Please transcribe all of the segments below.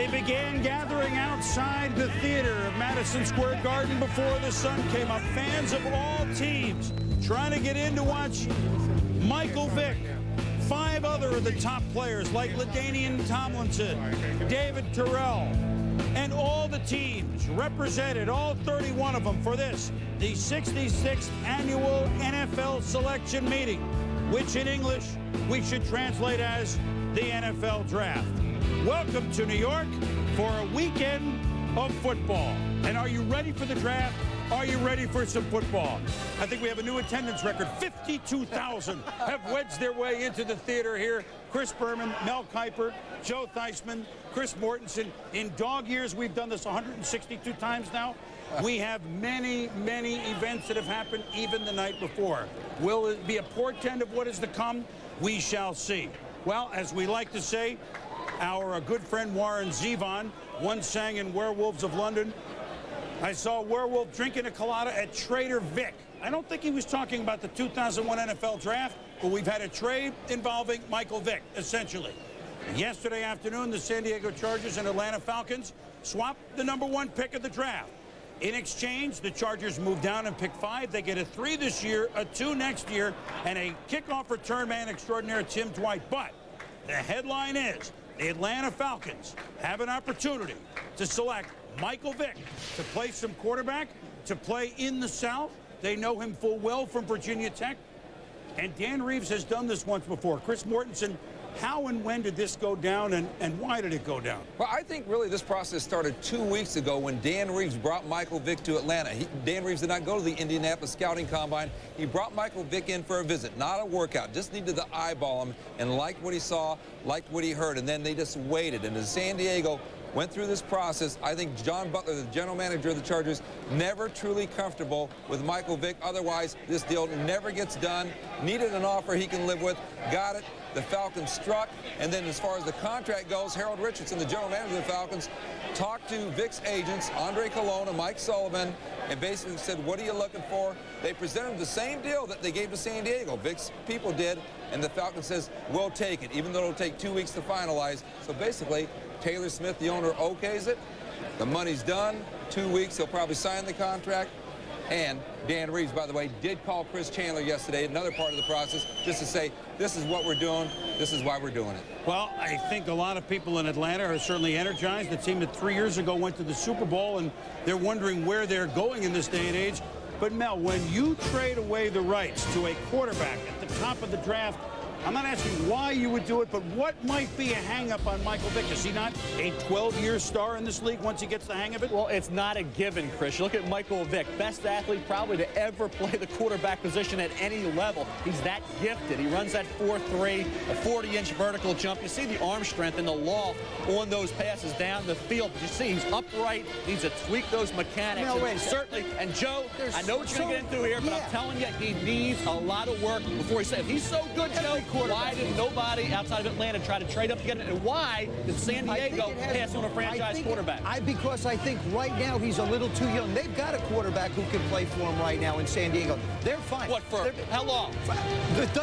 They began gathering outside the theater of Madison Square Garden before the sun came up. Fans of all teams trying to get in to watch Michael Vick. 5 other of the top players like LaDainian Tomlinson, David Terrell, and all the teams represented, all 31 of them, for this, the 66th annual NFL selection meeting, which in English we should translate as the NFL Draft. Welcome to New York for a weekend of football. And are you ready for the draft? Are you ready for some football? I think we have a new attendance record. 52,000 have wedged their way into the theater here. Chris Berman, Mel Kiper, Joe Theismann, Chris Mortensen. In dog years, we've done this 162 times now. We have many, many events that have happened even the night before. Will it be a portent of what is to come? We shall see. Well, as we like to say, our good friend Warren Zevon once sang in Werewolves of London, I saw a werewolf drinking a colada at Trader Vic. I don't think he was talking about the 2001 NFL Draft, but we've had a trade involving Michael Vick, essentially. Yesterday afternoon, the San Diego Chargers and Atlanta Falcons swapped the #1 pick of the draft. In exchange, the Chargers move down and pick 5. They get a 3 this year, a 2 next year, and a kickoff return man extraordinaire, Tim Dwight. But the headline is the Atlanta Falcons have an opportunity to select Michael Vick to play some quarterback, to play in the South. They know him full well from Virginia Tech. And Dan Reeves has done this once before. Chris Mortensen, how and when did this go down, and why did it go down? Well, I think really this process started 2 weeks ago when Dan Reeves brought Michael Vick to Atlanta. Dan Reeves did not go to the Indianapolis Scouting Combine. He brought Michael Vick in for a visit, not a workout. Just needed to eyeball him and liked what he saw, liked what he heard, and then they just waited. And as San Diego went through this process, I think John Butler, the general manager of the Chargers, never truly comfortable with Michael Vick. Otherwise, this deal never gets done. Needed an offer he can live with. Got it. The Falcons struck. And then as far as the contract goes, Harold Richardson, the general manager of the Falcons, talked to Vick's agents, Andre Colonna, Mike Sullivan, and basically said, what are you looking for? They presented the same deal that they gave to San Diego. Vick's people did, and the Falcons says, we'll take it, even though it'll take 2 weeks to finalize. So basically, Taylor Smith, the owner, okays it. The money's done. 2 weeks, he'll probably sign the contract. And Dan Reeves, by the way, did call Chris Chandler yesterday, another part of the process, just to say, this is what we're doing, this is why we're doing it. Well, I think a lot of people in Atlanta are certainly energized. The team that 3 years ago went to the Super Bowl, and they're wondering where they're going in this day and age. But, Mel, when you trade away the rights to a quarterback at the top of the draft, I'm not asking why you would do it, but what might be a hang-up on Michael Vick? Is he not a 12-year star in this league once he gets the hang of it? Well, it's not a given, Chris. You look at Michael Vick, best athlete probably to ever play the quarterback position at any level. He's that gifted. He runs that 4.3, a 40-inch vertical jump. You see the arm strength and the loft on those passes down the field. You see he's upright. Needs to tweak those mechanics. No, wait, certainly. And Joe, I know what you're going to get into here, but I'm telling you, he needs a lot of work before he says, if he's so good, Joe, why did nobody outside of Atlanta try to trade up to get it? And why did San Diego pass on a franchise quarterback? Because I think right now he's a little too young. They've got a quarterback who can play for him right now in San Diego. They're fine. What, for how long?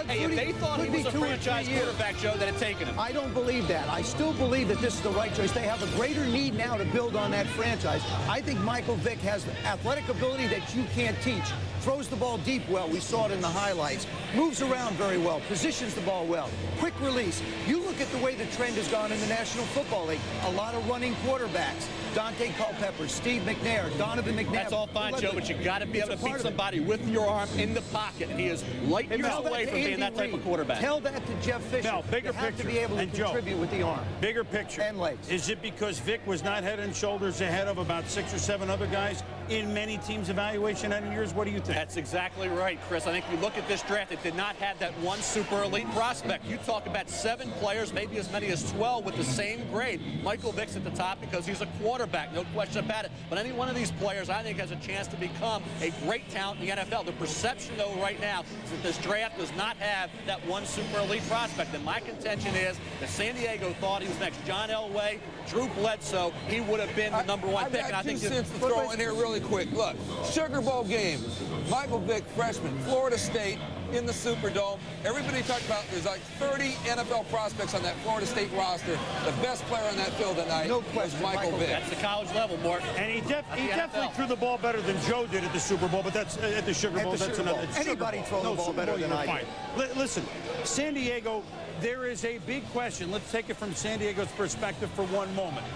Hey, if they thought he was a franchise quarterback, Joe, that had taken him. I don't believe that. I still believe that this is the right choice. They have a greater need now to build on that franchise. I think Michael Vick has athletic ability that you can't teach. Throws the ball deep well. We saw it in the highlights. Moves around very well. Positions the ball well. Quick release. You look at the way the trend has gone in the National Football League. A lot of running quarterbacks. Dante Culpepper, Steve McNair, Donovan McNabb. That's all fine, Joe, but you got to be able to beat somebody with your arm in the pocket. He is light years away from being that type of quarterback. Tell that to Jeff Fisher. Now, bigger you have picture. to be able to contribute with the arm. Bigger picture. And legs. Is it because Vick was not head and shoulders ahead of about 6 or 7 other guys in many teams' evaluation end of years? What do you think? That's exactly right, Chris. I think you look at this draft, it did not have that one super elite prospect. You talk about 7 players, maybe as many as 12 with the same grade. Michael Vick's at the top because he's a quarterback, no question about it. But any one of these players, I think, has a chance to become a great talent in the NFL. The perception, though, right now is that this draft does not have that one super elite prospect. And my contention is that San Diego thought he was next. John Elway, Drew Bledsoe, he would have been the #1 pick. And I think 2 cents to throw in here really quick. Look, Sugar Bowl game. Michael Vick, freshman, Florida State, in the Superdome. Everybody talked about there's like 30 NFL prospects on that Florida State roster. The best player on that field tonight was Michael Vick. That's the college level, Mark. And he definitely threw the ball better than Joe did at the Super Bowl, but that's at the Sugar Bowl. That's another. Anybody throw the ball better than I do. Listen, San Diego, there is a big question. Let's take it from San Diego's perspective for one moment.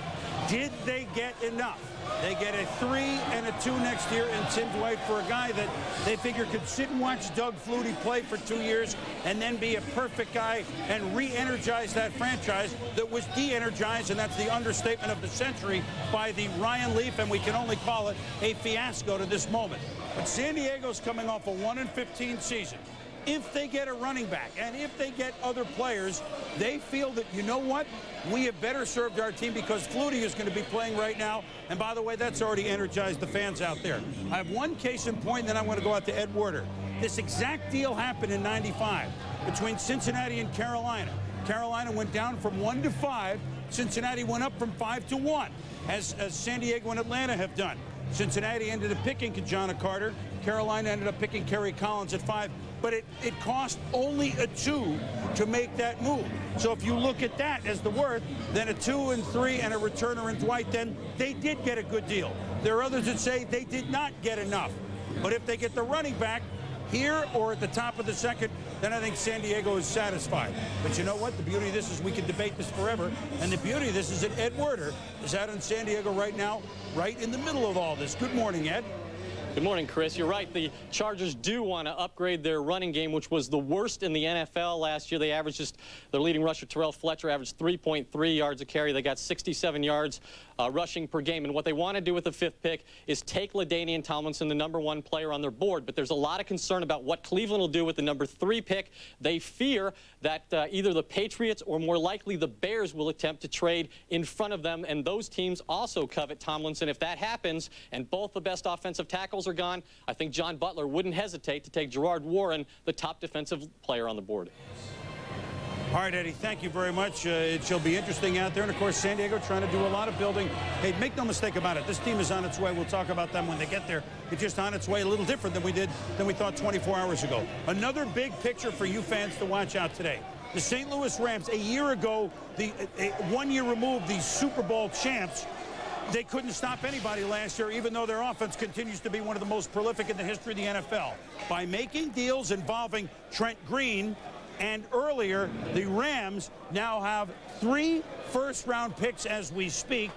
Did they get enough? They get a 3 and a 2 next year in Tim Dwight for a guy that they figure could sit and watch Doug Flutie play for 2 years and then be a perfect guy and re-energize that franchise that was de-energized, and that's the understatement of the century, by the Ryan Leaf, and we can only call it a fiasco to this moment. But San Diego's coming off a 1-15 season. If they get a running back and if they get other players, they feel that, you know what, we have better served our team because Flutie is going to be playing right now. And by the way, that's already energized the fans out there. I have one case in point, and then I'm going to go out to Ed Werder. This exact deal happened in '95 between Cincinnati and Carolina. Carolina went down from 1 to 5. Cincinnati went up from 5 to 1, as San Diego and Atlanta have done. Cincinnati ended up picking Kajana Carter. Carolina ended up picking Kerry Collins at 5. But it cost only a 2 to make that move. So if you look at that as the worth, then a 2 and 3 and a returner in Dwight, then they did get a good deal. There are others that say they did not get enough. But if they get the running back here or at the top of the second, then I think San Diego is satisfied. But you know what? The beauty of this is we can debate this forever. And the beauty of this is that Ed Werder is out in San Diego right now, right in the middle of all this. Good morning, Ed. Good morning, Chris. You're right. The Chargers do want to upgrade their running game, which was the worst in the NFL last year. They averaged their leading rusher, Terrell Fletcher, averaged 3.3 yards a carry. They got 67 yards rushing per game. And what they want to do with the 5th pick is take LaDainian Tomlinson, the #1 player on their board. But there's a lot of concern about what Cleveland will do with the #3 pick. They fear that either the Patriots or more likely the Bears will attempt to trade in front of them. And those teams also covet Tomlinson. If that happens and both the best offensive tackles are gone, I think John Butler wouldn't hesitate to take Gerard Warren, the top defensive player on the board. All right, Eddie, thank you very much. It shall be interesting out there. And, of course, San Diego trying to do a lot of building. Hey, make no mistake about it. This team is on its way. We'll talk about them when they get there. It's just on its way a little different than we thought 24 hours ago. Another big picture for you fans to watch out today. The St. Louis Rams, a year ago, 1 year removed, the Super Bowl champs, they couldn't stop anybody last year, even though their offense continues to be one of the most prolific in the history of the NFL. By making deals involving Trent Green, and earlier, the Rams now have 3 first-round picks as we speak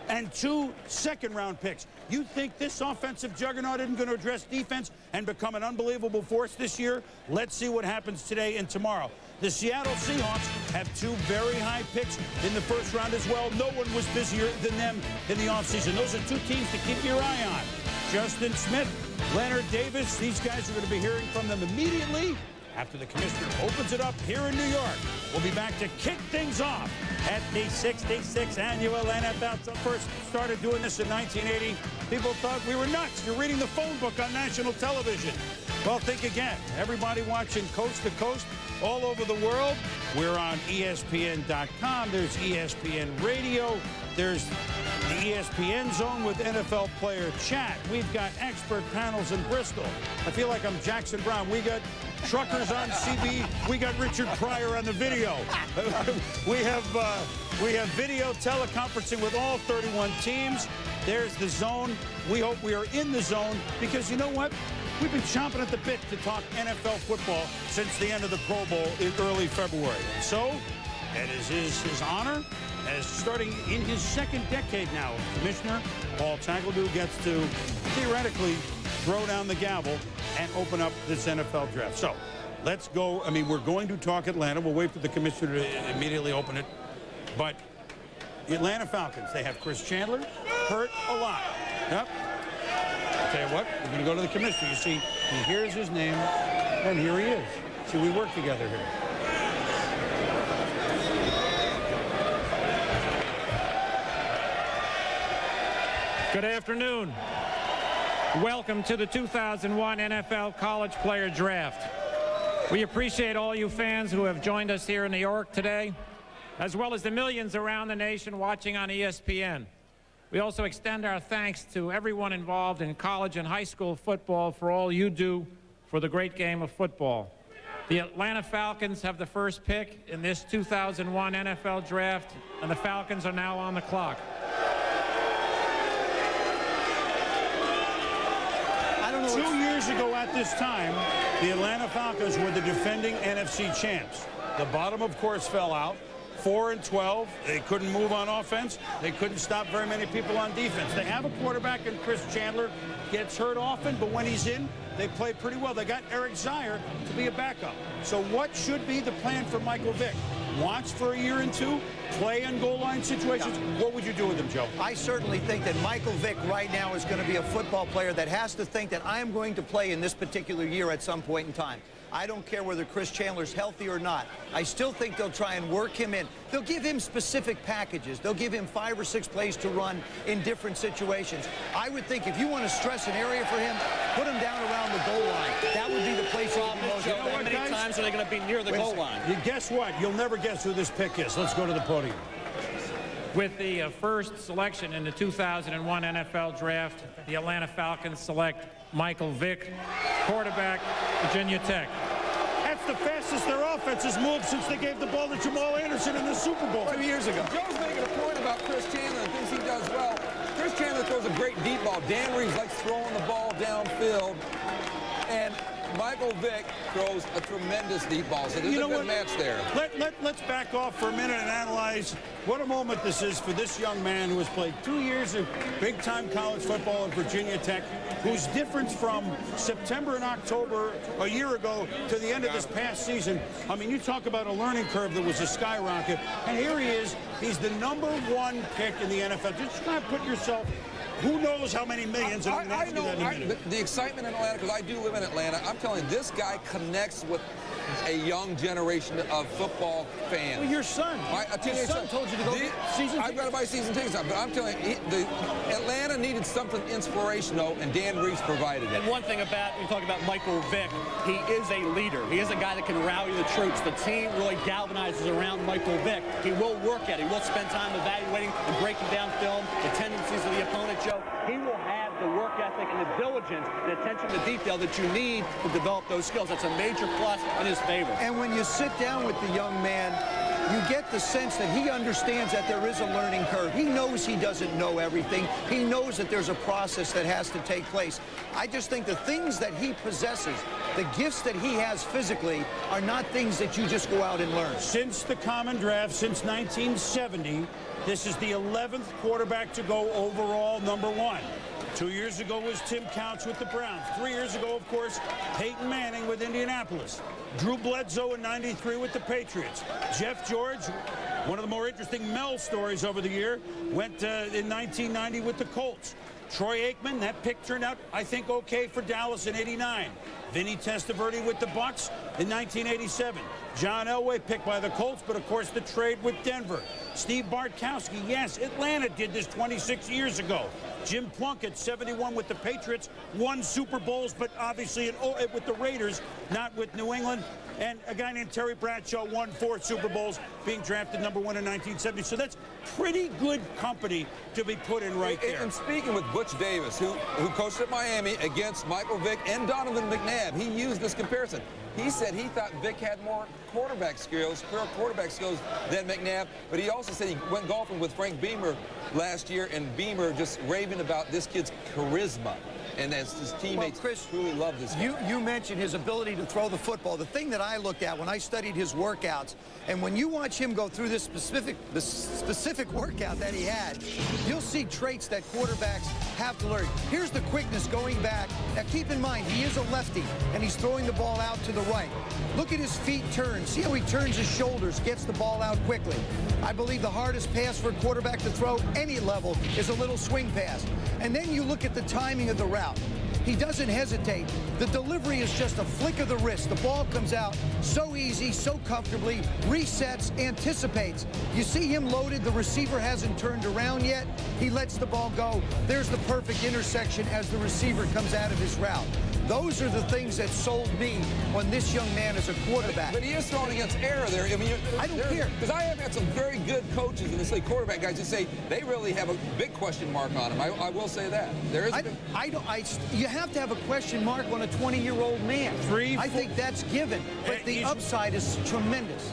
and 2 second-round picks. You think this offensive juggernaut isn't going to address defense and become an unbelievable force this year? Let's see what happens today and tomorrow. The Seattle Seahawks have 2 very high picks in the first round as well. No one was busier than them in the offseason. Those are 2 teams to keep your eye on. Justin Smith, Leonard Davis, these guys are going to be hearing from them immediately after the commissioner opens it up here in New York. We'll be back to kick things off at the 66th annual NFL. First started doing this in 1980. People thought we were nuts. You're reading the phone book on national television. Well, think again. Everybody watching coast to coast all over the world. We're on ESPN.com. There's ESPN Radio. There's the ESPN Zone with NFL Player Chat. We've got expert panels in Bristol. I feel like I'm Jackson Brown. We got truckers on CB. We got Richard Pryor on the video. We have video teleconferencing with all 31 teams. There's the zone. We hope we are in the zone because you know what? We've been chomping at the bit to talk NFL football since the end of the Pro Bowl in early February. So, it is his honor as starting in his 2nd decade now, Commissioner Paul Tagliabue gets to theoretically throw down the gavel and open up this NFL draft. So, let's go. I mean, we're going to talk Atlanta. We'll wait for the commissioner to immediately open it. But the Atlanta Falcons, they have Chris Chandler hurt a lot. Yep. I'll tell you what, we're going to go to the commissioner. You see, here's his name, and here he is. See, we work together here. Good afternoon. Welcome to the 2001 NFL College Player Draft. We appreciate all you fans who have joined us here in New York today, as well as the millions around the nation watching on ESPN. We also extend our thanks to everyone involved in college and high school football for all you do for the great game of football. The Atlanta Falcons have the first pick in this 2001 NFL Draft, and the Falcons are now on the clock. I don't know. 2 years ago at this time, the Atlanta Falcons were the defending NFC champs. The bottom, of course, fell out. 4-12. They couldn't move on offense. They couldn't stop very many people on defense. They have a quarterback in Chris Chandler. Gets hurt often, but when he's in, they play pretty well. They got Eric Zier to be a backup. So what should be the plan for Michael Vick? Watch for a year and two, play in goal line situations. What would you do with him, Joe? I certainly think that Michael Vick right now is going to be a football player that has to think that I am going to play in this particular year at some point in time. I don't care whether Chris Chandler's healthy or not. I still think they'll try and work him in. They'll give him specific packages. They'll give him 5 or 6 plays to run in different situations. I would think if you want to stress an area for him, put him down around the goal line. That would be the place he would be most effective. How many times are they going to be near the goal line? You guess what? You'll never guess who this pick is. Let's go to the podium. With the first selection in the 2001 NFL Draft, the Atlanta Falcons select Michael Vick, quarterback, Virginia Tech. That's the fastest their offense has moved since they gave the ball to Jamal Anderson in the Super Bowl 2 years ago. Joe's making a point about Chris Chandler and things he does well. Chris Chandler throws a great deep ball. Dan Reeves likes throwing the ball downfield. And Michael Vick throws a tremendous deep ball. So there's a good match there. Let's back off for a minute and analyze what a moment this is for this young man who has played 2 years of big-time college football at Virginia Tech, whose difference from September and October a year ago to the end of this past season. I mean, you talk about a learning curve that was a skyrocket. And here he is. He's the #1 pick in the NFL. Just try to put yourself. Who knows how many millions? I know the excitement in Atlanta, because I do live in Atlanta. I'm telling you, this guy connects with a young generation of football fans. Well, your son. Your son told you to go season tickets. I've got to buy season tickets, but I'm telling you, Atlanta needed something inspirational, and Dan Reeves provided it. And one thing about, you talk about Michael Vick, he is a leader. He is a guy that can rally the troops. The team really galvanizes around Michael Vick. He will work at it. He will spend time evaluating and breaking down film, the tendencies of the opponent, Joe. He will have the work ethic and the diligence and attention to detail that you need to develop those skills. That's a major plus in his favor. And when you sit down with the young man, you get the sense that he understands that there is a learning curve. He knows he doesn't know everything. He knows that there's a process that has to take place. I just think the things that he possesses, the gifts that he has physically, are not things that you just go out and learn. Since the common draft, since 1970, this is the 11th quarterback to go overall #1. 2 years ago was Tim Couch with the Browns. 3 years ago, of course, Peyton Manning with Indianapolis. Drew Bledsoe in '93 with the Patriots. Jeff George, one of the more interesting Mel stories over the year, went in 1990 with the Colts. Troy Aikman, that pick turned out, I think, okay for Dallas in '89. Vinny Testaverde with the Bucs in 1987. John Elway picked by the Colts, but of course the trade with Denver. Steve Bartkowski, yes, Atlanta did this 26 years ago. Jim Plunkett, 71 with the Patriots, won Super Bowls, but obviously with the Raiders, not with New England. And a guy named Terry Bradshaw won 4 Super Bowls, being drafted #1 in 1970. So that's pretty good company to be put in right there. And speaking with Butch Davis, who coached at Miami against Michael Vick and Donovan McNabb, he used this comparison. He said he thought Vick had more quarterback skills than McNabb, but he also said he went golfing with Frank Beamer last year, and Beamer just raving about this kid's charisma. And as his teammates truly love this guy. You mentioned his ability to throw the football. The thing that I looked at when I studied his workouts, and when you watch him go through this specific workout that he had, you'll see traits that quarterbacks have to learn. Here's the quickness going back. Now keep in mind, he is a lefty, and he's throwing the ball out to the right. Look at his feet turn. See how he turns his shoulders, gets the ball out quickly. I believe the hardest pass for a quarterback to throw any level is a little swing pass. And then you look at the timing of the route. He doesn't hesitate. The delivery is just a flick of the wrist. The ball comes out so easy, so comfortably, resets, anticipates. You see him loaded. The receiver hasn't turned around yet. He lets the ball go. There's the perfect intersection as the receiver comes out of his route. Those are the things that sold me when this young man is a quarterback. But he is throwing against error there. I mean, I don't care. Because I have had some very good coaches in this league, quarterback guys, that say they really have a big question mark on him. I will say that. There is. You have to have a question mark on a 20-year-old man. I think that's given, but the upside is tremendous.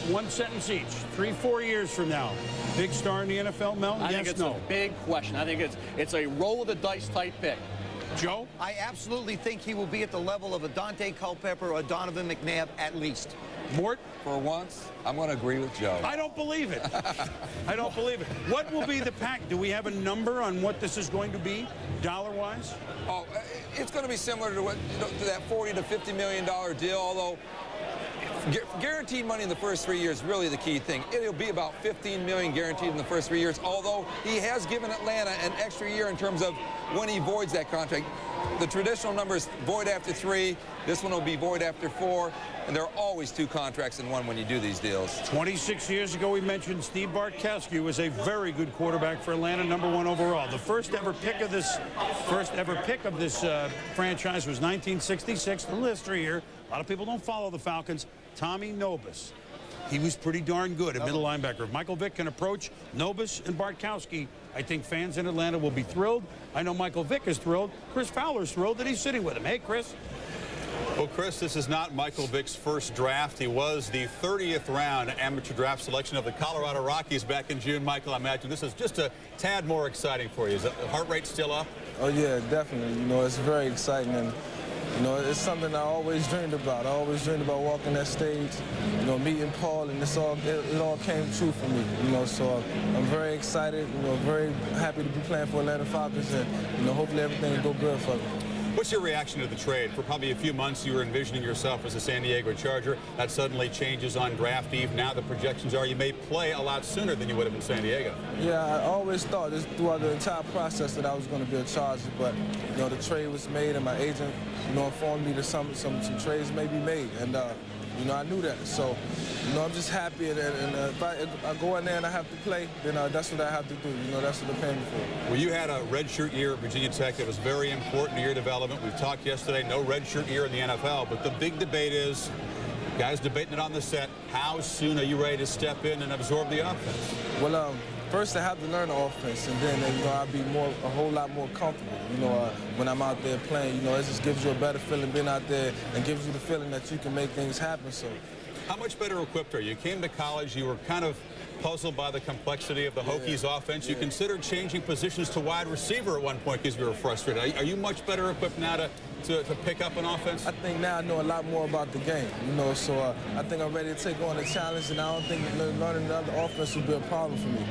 One sentence each. 3-4 years from now, big star in the NFL, Mel? I think it's a big question. I think it's a roll of the dice type pick. Joe? I absolutely think he will be at the level of a Dante Culpepper or a Donovan McNabb at least. Mort? For once, I'm going to agree with Joe. I don't believe it. I don't believe it. What will be the pack? Do we have a number on what this is going to be, dollar-wise? Oh, it's going to be similar to what to that $40 to $50 million deal, although guaranteed money in the first 3 years is really the key thing. It'll be about $15 million guaranteed in the first 3 years, although he has given Atlanta an extra year in terms of when he voids that contract. The traditional number is void after 3. This one will be void after 4. And there are always 2 contracts in one when you do these deals. 26 years ago, we mentioned Steve Bartkowski was a very good quarterback for Atlanta, #1 overall. The first ever pick of this franchise was 1966. A little history here. A lot of people don't follow the Falcons. Tommy Nobis. He was pretty darn good at middle linebacker. If Michael Vick can approach Nobis and Bartkowski, I think fans in Atlanta will be thrilled. I know Michael Vick is thrilled. Chris Fowler's thrilled that he's sitting with him. Hey, Chris. Well, Chris, this is not Michael Vick's first draft. He was the 30th round amateur draft selection of the Colorado Rockies back in June. Michael, I imagine this is just a tad more exciting for you. Is the heart rate still up? Oh, yeah, definitely. You know, it's very exciting. And you know, it's something I always dreamed about. I always dreamed about walking that stage, you know, meeting Paul, and it all came true for me. You know, so I'm very excited, you know, very happy to be playing for Atlanta Falcons, and, you know, hopefully everything will go good for me. What's your reaction to the trade? For probably a few months, you were envisioning yourself as a San Diego Charger. That suddenly changes on draft eve. Now the projections are you may play a lot sooner than you would have in San Diego. Yeah, I always thought this throughout the entire process that I was going to be a Charger, but, you know, the trade was made, and my agent, you know, informed me that some trades may be made, and, you know, I knew that. So, you know, I'm just happy, and if I go in there and I have to play, then that's what I have to do. You know, that's what they're paying me for. Well, you had a redshirt year at Virginia Tech that was very important to your development. We've talked yesterday, no redshirt year in the NFL, but the big debate is, guys debating it on the set, how soon are you ready to step in and absorb the offense? Well, first I have to learn the offense, and then, you know, I'll be a whole lot more comfortable, you know, when I'm out there playing. You know, it just gives you a better feeling being out there and gives you the feeling that you can make things happen. So, how much better equipped are you? You came to college, you were kind of puzzled by the complexity of the Hokies offense. You considered changing positions to wide receiver at one point because you were frustrated. Are you much better equipped now to pick up an offense? I think now I know a lot more about the game, you know, so I think I'm ready to take on the challenge, and I don't think learning another offense will be a problem for me.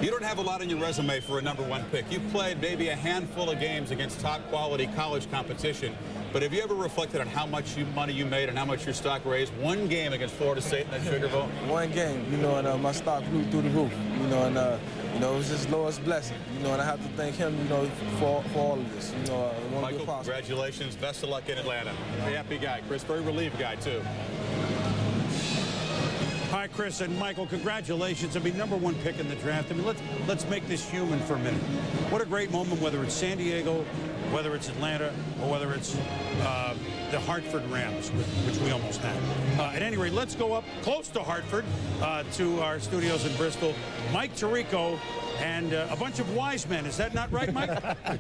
You don't have a lot on your resume for a #1 pick. You've played maybe a handful of games against top-quality college competition, but have you ever reflected on how much money you made and how much your stock raised? One game against Florida State in that Sugar Bowl? One game, you know, and my stock flew through the roof, you know, and you know, it was just Lord's blessing, you know, and I have to thank him, you know, for all of this. You know, it won't be Michael, possible. congratulations. Best of luck in Atlanta. Very happy guy. Chris, very relieved guy, too. Hi, Chris and Michael. Congratulations. I mean, #1 pick in the draft. I mean, let's make this human for a minute. What a great moment, whether it's San Diego, whether it's Atlanta, or whether it's the Hartford Rams, which we almost had. At any rate, let's go up close to Hartford to our studios in Bristol. Mike Tirico and a bunch of wise men. Is that not right, Mike?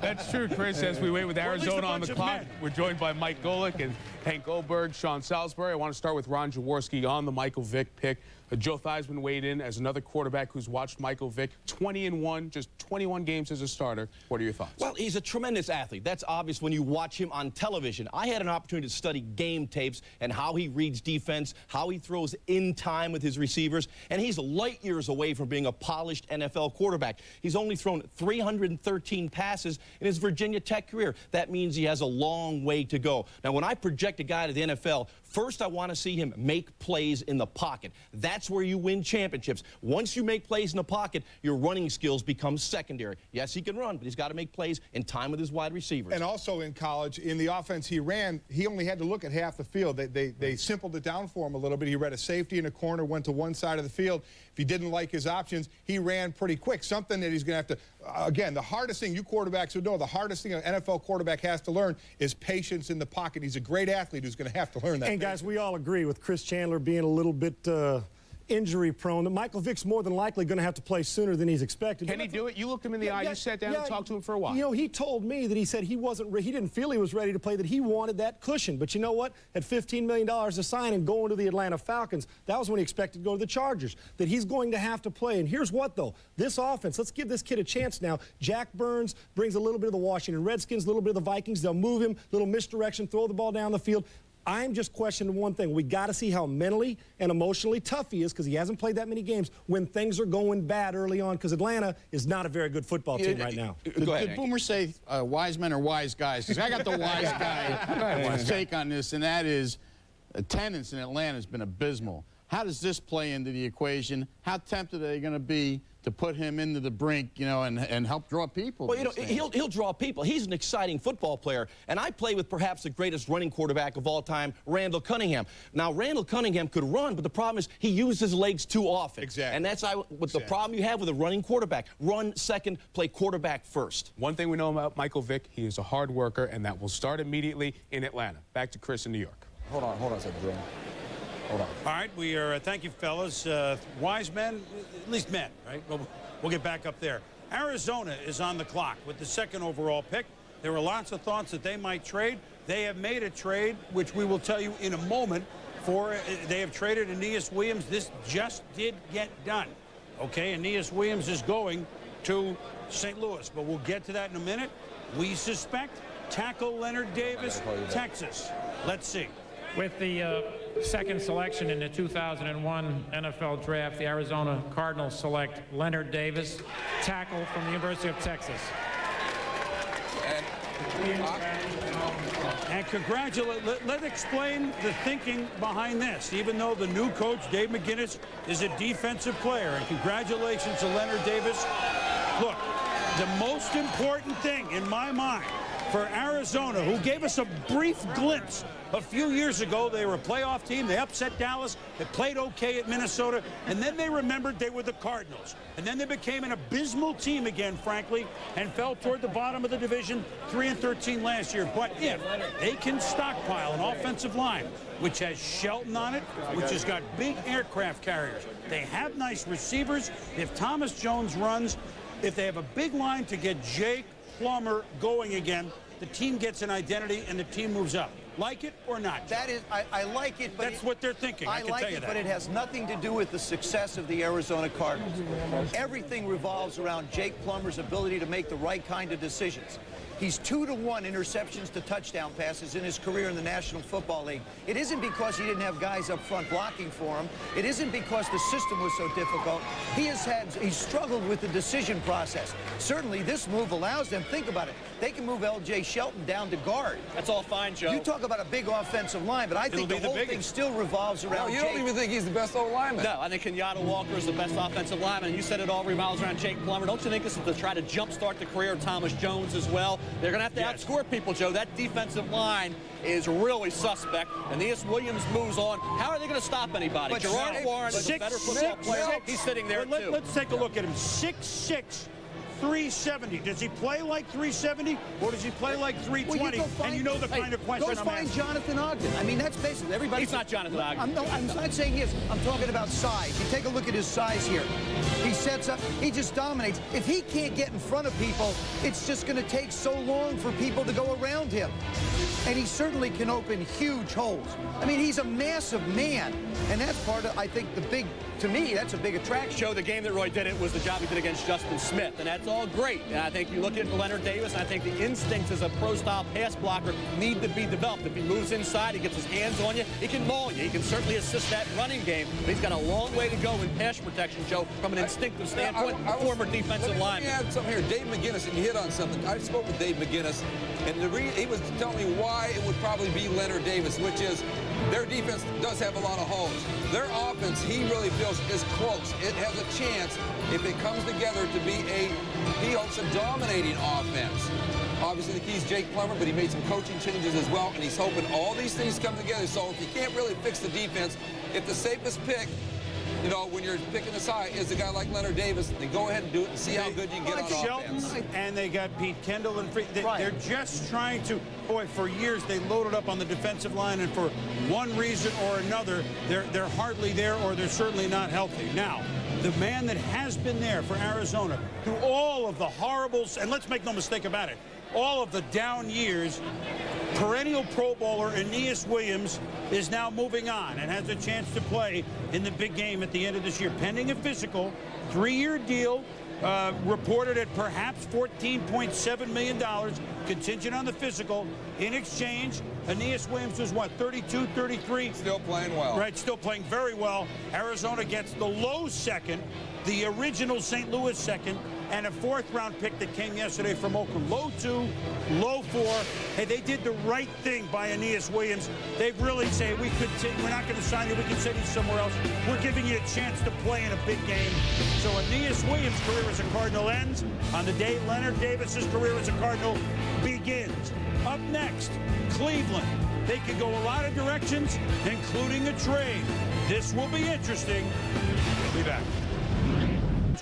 That's true, Chris. As we wait with Arizona on the clock, we're joined by Mike Golick and Hank Goldberg, Sean Salisbury. I want to start with Ron Jaworski on the Michael Vick pick. Joe Theismann weighed in as another quarterback who's watched Michael Vick 20-1, just 21 games as a starter. What are your thoughts? Well, he's a tremendous athlete. That's obvious when you watch him on television. I had an opportunity to study game tapes and how he reads defense, how he throws in time with his receivers, and he's light years away from being a polished NFL quarterback. He's only thrown 313 passes in his Virginia Tech career. That means he has a long way to go. Now, when I project a guy to the NFL, First, I want to see him make plays in the pocket. That's where you win championships. Once you make plays in the pocket, your running skills become secondary. Yes, he can run, but he's got to make plays in time with his wide receivers. And also in college, in the offense he ran, he only had to look at half the field. They simpled it down for him a little bit. He read a safety in a corner, went to one side of the field. If he didn't like his options, he ran pretty quick, something that he's going to have to, again, the hardest thing you quarterbacks would know, the hardest thing an NFL quarterback has to learn is patience in the pocket. He's a great athlete who's going to have to learn that. And guys, we all agree with Chris Chandler being a little bit injury prone that Michael Vick's more than likely going to have to play sooner than he's expected. Can he do it? You looked him in the eye, you sat down and talked to him for a while. You know, he told me that he said he didn't feel he was ready to play, that he wanted that cushion. But you know what? At $15 million to sign and going to the Atlanta Falcons, that was when he expected to go to the Chargers, that he's going to have to play. And here's what, though. This offense, let's give this kid a chance now. Jack Burns brings a little bit of the Washington Redskins, a little bit of the Vikings. They'll move him, little misdirection, throw the ball down the field. I'm just questioning one thing. We got to see how mentally and emotionally tough he is, because he hasn't played that many games when things are going bad early on, because Atlanta is not a very good football team right now. Go ahead, did Boomer say wise men are wise guys? Because I got the wise guy take on this, and that is attendance in Atlanta has been abysmal. How does this play into the equation? How tempted are they going to be to put him into the brink, you know, and help draw people? Well, you know, he'll draw people. He's an exciting football player. And I play with perhaps the greatest running quarterback of all time, Randall Cunningham. Now, Randall Cunningham could run, but the problem is he used his legs too often. Exactly. And that's the problem you have with a running quarterback. Run second, play quarterback first. One thing we know about Michael Vick, he is a hard worker, and that will start immediately in Atlanta. Back to Chris in New York. Hold on a second, Joe. Hold on. All right, we are, thank you, fellas. Wise men, at least men, right? We'll get back up there. Arizona is on the clock with the second overall pick. There were lots of thoughts that they might trade. They have made a trade, which we will tell you in a moment, they have traded Aeneas Williams. This just did get done. Okay, Aeneas Williams is going to St. Louis, but we'll get to that in a minute. We suspect tackle Leonard Davis, Texas. Let's see. With the second selection in the 2001 NFL Draft, the Arizona Cardinals select Leonard Davis, tackle from the University of Texas. And congratulate, let's explain the thinking behind this, even though the new coach, Dave McGinnis, is a defensive player. And congratulations to Leonard Davis. Look, the most important thing in my mind for Arizona, who gave us a brief glimpse a few years ago. They were a playoff team. They upset Dallas. They played okay at Minnesota. And then they remembered they were the Cardinals. And then they became an abysmal team again, frankly, and fell toward the bottom of the division, 3-13 last year. But if they can stockpile an offensive line, which has Shelton on it, which has got big aircraft carriers, they have nice receivers. If Thomas Jones runs, if they have a big line to get Jake Plummer going again, the team gets an identity and the team moves up. Like it or not? That is, I like it, but that's what they're thinking. I can like tell you it, that. but it has nothing to do with the success of the Arizona Cardinals. Everything revolves around Jake Plummer's ability to make the right kind of decisions. He's 2-to-1 interceptions to touchdown passes in his career in the National Football League. It isn't because he didn't have guys up front blocking for him. It isn't because the system was so difficult. He's struggled with the decision process. Certainly, this move allows them. Think about it. They can move L.J. Shelton down to guard. That's all fine, Joe. You talk about a big offensive line, but I think the whole thing still revolves around No, you Jake. don't even think he's the best old lineman. No, I think Kenyatta Walker is the best offensive lineman. You said it all revolves around Jake Plummer. Don't you think this is to try to jumpstart the career of Thomas Jones as well? They're going to have to outscore people, Joe. That defensive line is really suspect. Aeneas Williams moves on. How are they going to stop anybody? But Gerard Warren is a better football player. He's sitting there, too. Let's take a look at him. 6'6", 370. Does he play like 370 or does he play like 320? Well, and you know the kind of question go I'm find asking. Jonathan Ogden. I mean, that's basically everybody. He's not Jonathan Ogden. I'm not saying he is. I'm talking about size. You take a look at his size here. He sets up. He just dominates. If he can't get in front of people, it's just going to take so long for people to go around him. And he certainly can open huge holes. I mean, he's a massive man. And that's part of, I think, the big, to me, that's a big attraction. Joe, the game that Roy did it was the job he did against Justin Smith, and that's all great. And I think you look at Leonard Davis, and I think the instincts as a pro-style pass blocker need to be developed. If he moves inside, he gets his hands on you, he can maul you. He can certainly assist that running game, but he's got a long way to go in pass protection, Joe, from an instinctive standpoint, former defensive lineman. Let me add something here. Dave McGinnis, and you hit on something. I spoke with Dave McGinnis, and he was telling me why it would probably be Leonard Davis, which is their defense does have a lot of holes. Their offense, he really feels, is close. It has a chance, if it comes together, to be he hopes, a dominating offense. Obviously, the key is Jake Plummer, but he made some coaching changes as well, and he's hoping all these things come together. So if you can't really fix the defense, if the safest pick, you know, when you're picking a side, is a guy like Leonard Davis, then go ahead and do it and see how good you can get on offense. And they got Pete Kendall and they're just trying to, boy, for years they loaded up on the defensive line, and for one reason or another, they're hardly there, or they're certainly not healthy. Now, the man that has been there for Arizona through all of the horribles, and let's make no mistake about it, all of the down years, perennial Pro Bowler Aeneas Williams is now moving on and has a chance to play in the big game at the end of this year, pending a physical, 3-year deal, reported at perhaps $14.7 million, contingent on the physical. In exchange, Aeneas Williams was what, 32, 33? Still playing well. Right, still playing very well. Arizona gets the low second, the original St. Louis second, and a 4th-round pick that came yesterday from Oakland. Low 2, low 4. Hey, they did the right thing by Aeneas Williams. They really say, we're not going to sign you, we can send you somewhere else. We're giving you a chance to play in a big game. So Aeneas Williams' career as a Cardinal ends on the day Leonard Davis's career as a Cardinal begins. Up next, Cleveland. They could go a lot of directions, including a trade. This will be interesting. We'll be back.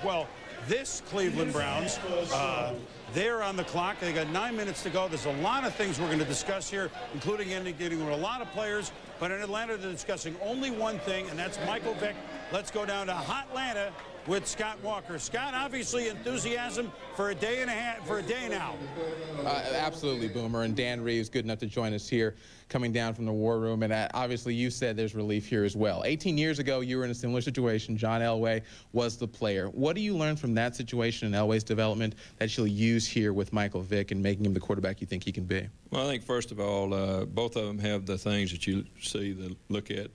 Well, this Cleveland Browns, they're on the clock. They got 9 minutes to go. There's a lot of things we're going to discuss here, including getting with a lot of players. But in Atlanta, they're discussing only one thing, and that's Michael Vick. Let's go down to Hotlanta with Scott Walker. Scott, obviously enthusiasm for a day and a half, for a day now. Absolutely, Boomer. And Dan Reeves, good enough to join us here, coming down from the war room. And obviously, you said there's relief here as well. 18 years ago, you were in a similar situation. John Elway was the player. What do you learn from that situation and Elway's development that you'll use here with Michael Vick and making him the quarterback you think he can be? Well, I think, first of all, both of them have the things that you see, that look at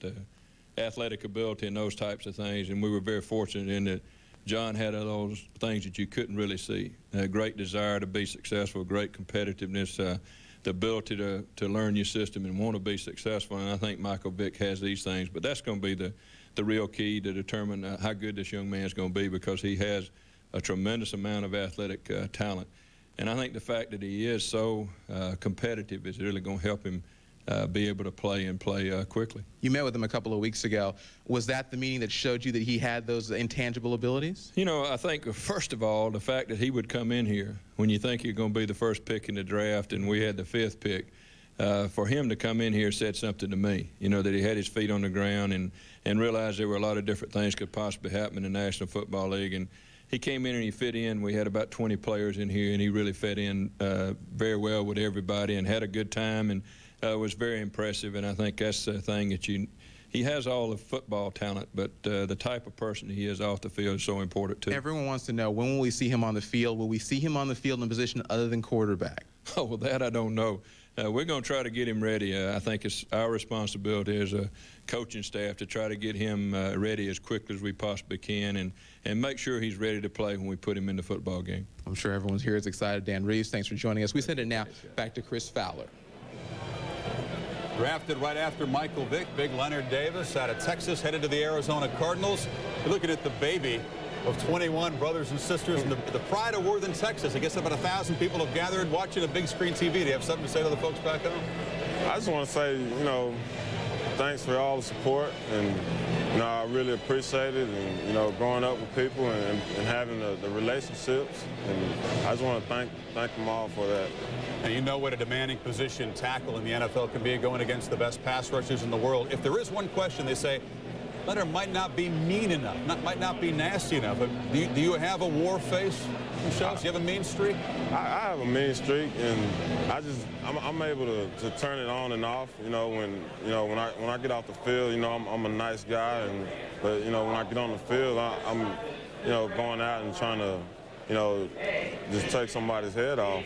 athletic ability and those types of things, and we were very fortunate in that John had those things that you couldn't really see. A great desire to be successful, great competitiveness, the ability to learn your system and want to be successful, and I think Michael Vick has these things, but that's going to be the real key to determine how good this young man is going to be, because he has a tremendous amount of athletic talent. And I think the fact that he is so competitive is really going to help him be able to play and play quickly. You met with him a couple of weeks ago. Was that the meeting that showed you that he had those intangible abilities? You know, I think, first of all, the fact that he would come in here when you think you're going to be the first pick in the draft and we had the 5th pick, for him to come in here said something to me, you know, that he had his feet on the ground and realized there were a lot of different things could possibly happen in the National Football League. And he came in and he fit in. We had about 20 players in here, and he really fit in very well with everybody and had a good time, and was very impressive. And I think that's the thing that he has all the football talent, but the type of person he is off the field is so important too. Everyone wants to know, when will we see him on the field? Will we see him on the field in a position other than quarterback? Oh, well, that I don't know. We're going to try to get him ready. I think it's our responsibility as a coaching staff to try to get him ready as quickly as we possibly can and make sure he's ready to play when we put him in the football game. I'm sure everyone's here is excited. Dan Reeves, thanks for joining us. We send it now back to Chris Fowler. Drafted right after Michael Vick, big Leonard Davis out of Texas, headed to the Arizona Cardinals. You're looking at the baby of 21 brothers and sisters in the pride of Worthing, Texas. I guess about 1,000 people have gathered watching a big screen TV. Do you have something to say to the folks back home? I just want to say, you know, thanks for all the support, and you know, I really appreciate it, and you know, growing up with people and having the relationships, and I just want to thank them all for that. And you know what a demanding position tackle in the NFL can be, going against the best pass rushers in the world. If there is one question, they say Leonard might not be mean enough, might not be nasty enough. But do you have a war face, Michelle? Do you have a mean streak? I have a mean streak, and I'm able to turn it on and off. You know, when I get off the field, you know, I'm a nice guy, but you know, when I get on the field, I'm you know, going out and trying to, you know, just take somebody's head off.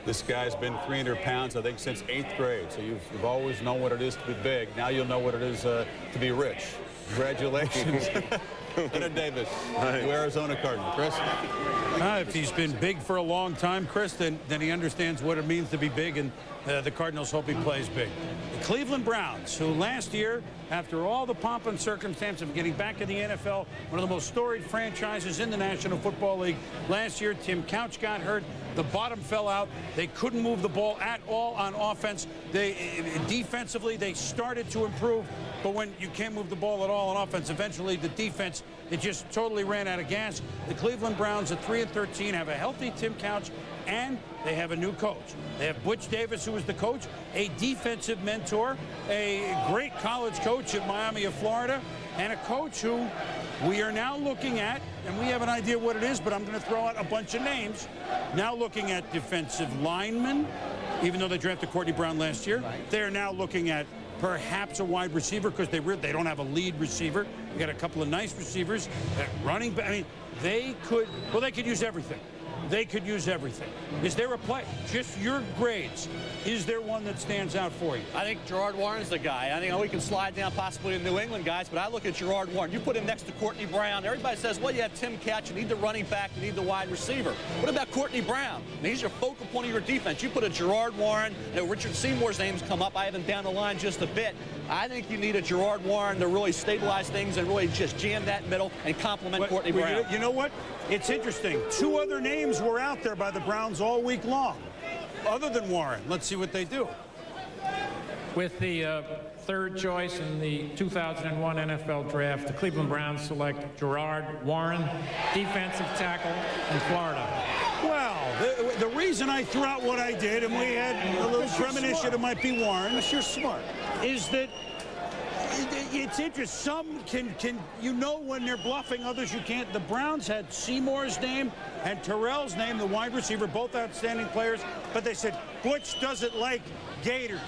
This guy's been 300 pounds, I think, since 8th grade. So you've always known what it is to be big. Now you'll know what it is to be rich. Congratulations. Leonard Davis, the Arizona Cardinal. Chris? If he's been big for a long time, Chris, then he understands what it means to be big, and the Cardinals hope he plays big. Cleveland Browns, who last year, after all the pomp and circumstance of getting back in the NFL, one of the most storied franchises in the National Football League, last year Tim Couch got hurt. The bottom fell out. They couldn't move the ball at all on offense. Defensively, they started to improve, but when you can't move the ball at all on offense, eventually the defense, it just totally ran out of gas. The Cleveland Browns at 3-13 have a healthy Tim Couch, and they have a new coach. They have Butch Davis, who is the coach, a defensive mentor, a great college coach at Miami of Florida, and a coach who we are now looking at, and we have an idea what it is, but I'm going to throw out a bunch of names. Now looking at defensive linemen, even though they drafted Courtney Brown last year. Right. They're now looking at perhaps a wide receiver because they don't have a lead receiver. They got a couple of nice receivers. Running back, I mean, they could use everything. They could use everything. Is there a play? Just your grades. Is there one that stands out for you? I think Gerard Warren's the guy. I think we can slide down possibly to New England guys, but I look at Gerard Warren. You put him next to Courtney Brown. Everybody says, well, you have Tim Couch. You need the running back. You need the wide receiver. What about Courtney Brown? I mean, he's your focal point of your defense. You put a Gerard Warren. You know, Richard Seymour's name's come up. I have him down the line just a bit. I think you need a Gerard Warren to really stabilize things and really just jam that middle and complement Courtney Brown. You know what? It's interesting. Two other names were out there by the Browns all week long, other than Warren. Let's see what they do. With the third choice in the 2001 NFL Draft, the Cleveland Browns select Gerard Warren, defensive tackle from Florida. Well, the reason I threw out what I did, and we had a little premonition it might be Warren. Because you're smart. Is that it's interesting. Some can when they're bluffing, others you can't. The Browns had Seymour's name and Terrell's name, the wide receiver, both outstanding players, but they said Butch doesn't like Gators.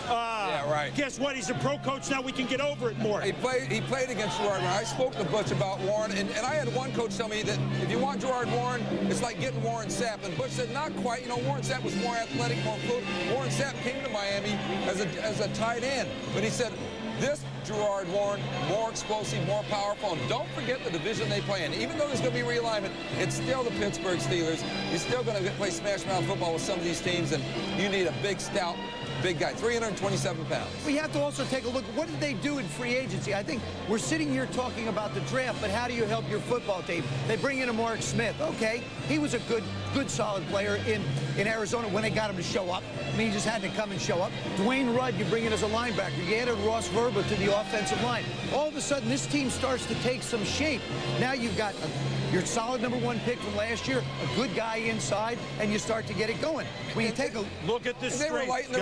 Yeah, right. Guess what? He's a pro coach now. We can get over it more. He played against Gerard Warren. I spoke to Butch about Warren, and I had one coach tell me that if you want Gerard Warren, it's like getting Warren Sapp. And Butch said, not quite. You know, Warren Sapp was more athletic, more fluid. Warren Sapp came to Miami as a tight end. But he said, this Gerard Warren, more explosive, more powerful. And don't forget the division they play in. Even though there's going to be realignment, it's still the Pittsburgh Steelers. You're still going to play smash mouth football with some of these teams, and you need a big, stout, big guy, 327 pounds. We have to also take a look. What did they do in free agency? I think we're sitting here talking about the draft, but how do you help your football team? They bring in a Mark Smith. Okay, he was a good, solid player in Arizona when they got him to show up. I mean, he just had to come and show up. Dwayne Rudd, you bring in as a linebacker. You added Ross Verba to the offensive line. All of a sudden, this team starts to take some shape. Now you've got your solid #1 pick from last year, a good guy inside, and you start to get it going. When you take a look at this strength,